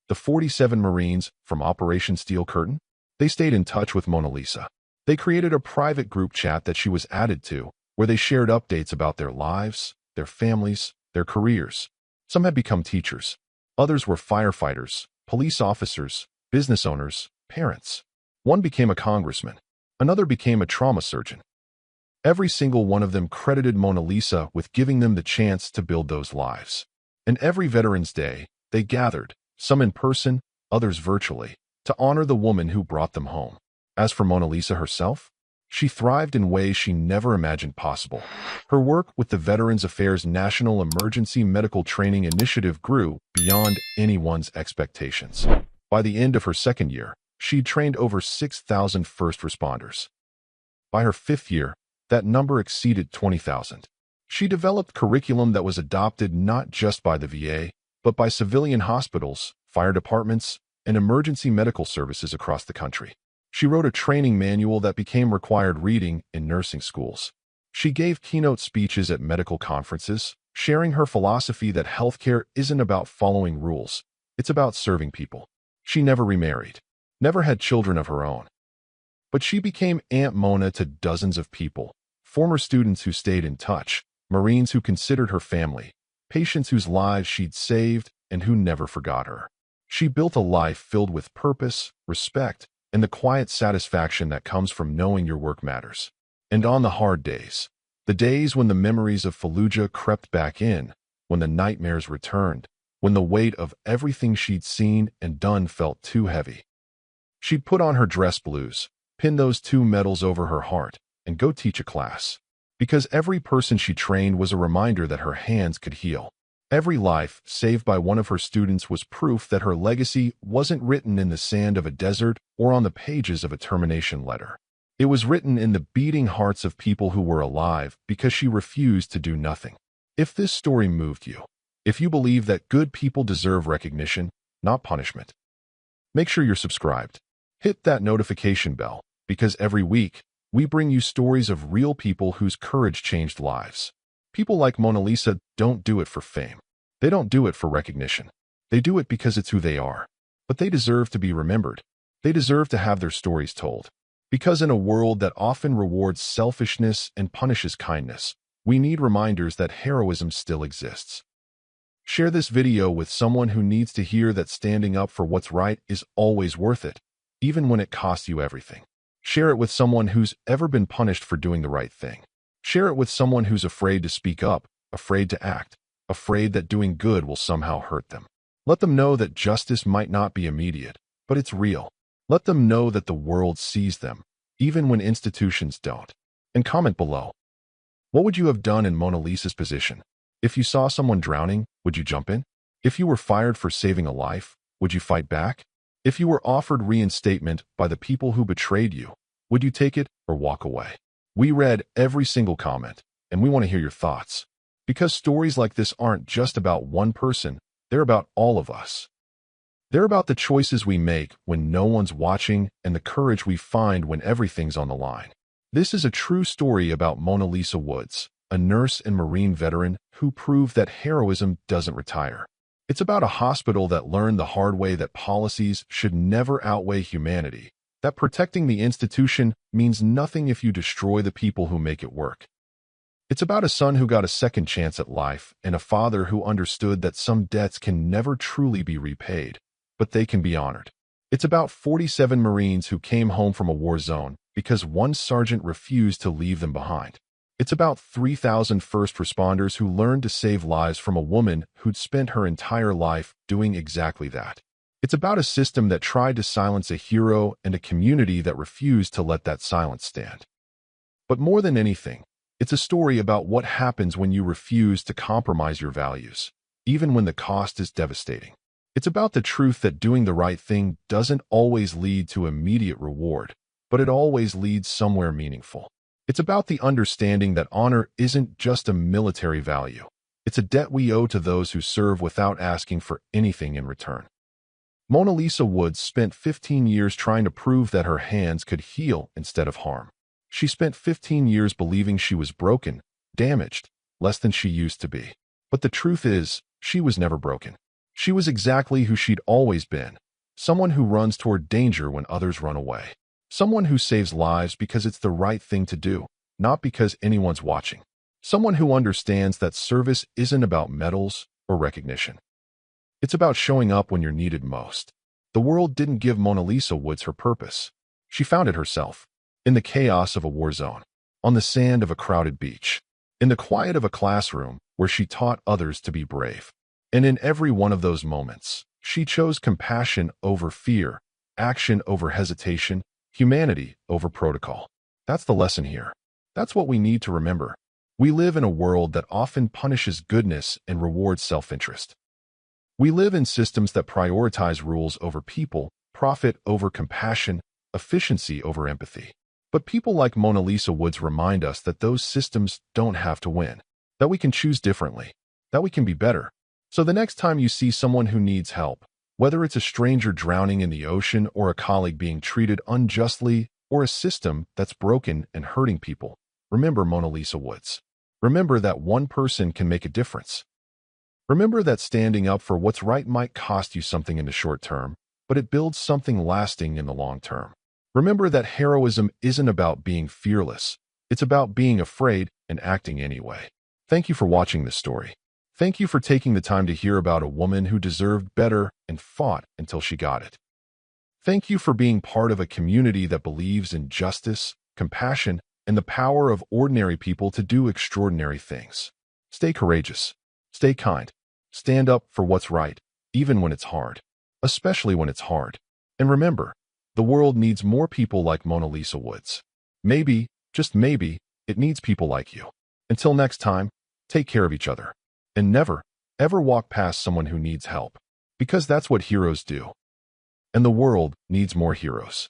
The 47 Marines from Operation Steel Curtain? They stayed in touch with Mona Lisa. They created a private group chat that she was added to, where they shared updates about their lives, their families, their careers. Some had become teachers. Others were firefighters, police officers, business owners, parents. One became a congressman. Another became a trauma surgeon. Every single one of them credited Mona Lisa with giving them the chance to build those lives. And every Veterans Day, they gathered, some in person, others virtually, to honor the woman who brought them home. As for Mona Lisa herself, she thrived in ways she never imagined possible. Her work with the Veterans Affairs National Emergency Medical Training Initiative grew beyond anyone's expectations. By the end of her 2nd year, she'd trained over 6,000 first responders. By her 5th year, that number exceeded 20,000. She developed curriculum that was adopted not just by the VA, but by civilian hospitals, fire departments, and emergency medical services across the country. She wrote a training manual that became required reading in nursing schools. She gave keynote speeches at medical conferences, sharing her philosophy that healthcare isn't about following rules, it's about serving people. She never remarried, never had children of her own. But she became Aunt Mona to dozens of people, former students who stayed in touch, Marines who considered her family, patients whose lives she'd saved and who never forgot her. She built a life filled with purpose, respect, and the quiet satisfaction that comes from knowing your work matters. And on the hard days, the days when the memories of Fallujah crept back in, when the nightmares returned, when the weight of everything she'd seen and done felt too heavy, She'd put on her dress blues, pin those 2 medals over her heart, and go teach a class. Because every person she trained was a reminder that her hands could heal. Every life saved by one of her students was proof that her legacy wasn't written in the sand of a desert or on the pages of a termination letter. It was written in the beating hearts of people who were alive because she refused to do nothing. If this story moved you, if you believe that good people deserve recognition, not punishment, make sure you're subscribed. Hit that notification bell, because every week, we bring you stories of real people whose courage changed lives. People like Mona Lisa don't do it for fame. They don't do it for recognition. They do it because it's who they are. But they deserve to be remembered. They deserve to have their stories told. Because in a world that often rewards selfishness and punishes kindness, we need reminders that heroism still exists. Share this video with someone who needs to hear that standing up for what's right is always worth it, even when it costs you everything. Share it with someone who's ever been punished for doing the right thing. Share it with someone who's afraid to speak up, afraid to act, afraid that doing good will somehow hurt them. Let them know that justice might not be immediate, but it's real. Let them know that the world sees them, even when institutions don't. And comment below. What would you have done in Mona Lisa's position? If you saw someone drowning, would you jump in? If you were fired for saving a life, would you fight back? If you were offered reinstatement by the people who betrayed you, would you take it or walk away? We read every single comment, and we want to hear your thoughts. Because stories like this aren't just about one person, they're about all of us. They're about the choices we make when no one's watching and the courage we find when everything's on the line. This is a true story about Mona Lisa Woods, a nurse and Marine veteran who proved that heroism doesn't retire. It's about a hospital that learned the hard way that policies should never outweigh humanity, that protecting the institution means nothing if you destroy the people who make it work. It's about a son who got a second chance at life and a father who understood that some debts can never truly be repaid, but they can be honored. It's about 47 Marines who came home from a war zone because one sergeant refused to leave them behind. It's about 3,000 first responders who learned to save lives from a woman who'd spent her entire life doing exactly that. It's about a system that tried to silence a hero and a community that refused to let that silence stand. But more than anything, it's a story about what happens when you refuse to compromise your values, even when the cost is devastating. It's about the truth that doing the right thing doesn't always lead to immediate reward, but it always leads somewhere meaningful. It's about the understanding that honor isn't just a military value. It's a debt we owe to those who serve without asking for anything in return. Mona Lisa Woods spent 15 years trying to prove that her hands could heal instead of harm. She spent 15 years believing she was broken, damaged, less than she used to be. But the truth is, she was never broken. She was exactly who she'd always been, someone who runs toward danger when others run away. Someone who saves lives because it's the right thing to do, not because anyone's watching. Someone who understands that service isn't about medals or recognition. It's about showing up when you're needed most. The world didn't give Mona Lisa Woods her purpose. She found it herself, in the chaos of a war zone, on the sand of a crowded beach, in the quiet of a classroom where she taught others to be brave. And in every one of those moments, she chose compassion over fear, action over hesitation, humanity over protocol. That's the lesson here. That's what we need to remember. We live in a world that often punishes goodness and rewards self-interest. We live in systems that prioritize rules over people, profit over compassion, efficiency over empathy. But people like Mona Lisa Woods remind us that those systems don't have to win, that we can choose differently, that we can be better. So the next time you see someone who needs help, whether it's a stranger drowning in the ocean or a colleague being treated unjustly or a system that's broken and hurting people, remember Mona Lisa Woods. Remember that one person can make a difference. Remember that standing up for what's right might cost you something in the short term, but it builds something lasting in the long term. Remember that heroism isn't about being fearless. It's about being afraid and acting anyway. Thank you for watching this story. Thank you for taking the time to hear about a woman who deserved better and fought until she got it. Thank you for being part of a community that believes in justice, compassion, and the power of ordinary people to do extraordinary things. Stay courageous. Stay kind. Stand up for what's right, even when it's hard. Especially when it's hard. And remember, The world needs more people like Mona Lisa Woods. Maybe, just maybe, it needs people like you. Until next time, take care of each other. And never, ever walk past someone who needs help. Because that's what heroes do. And the world needs more heroes.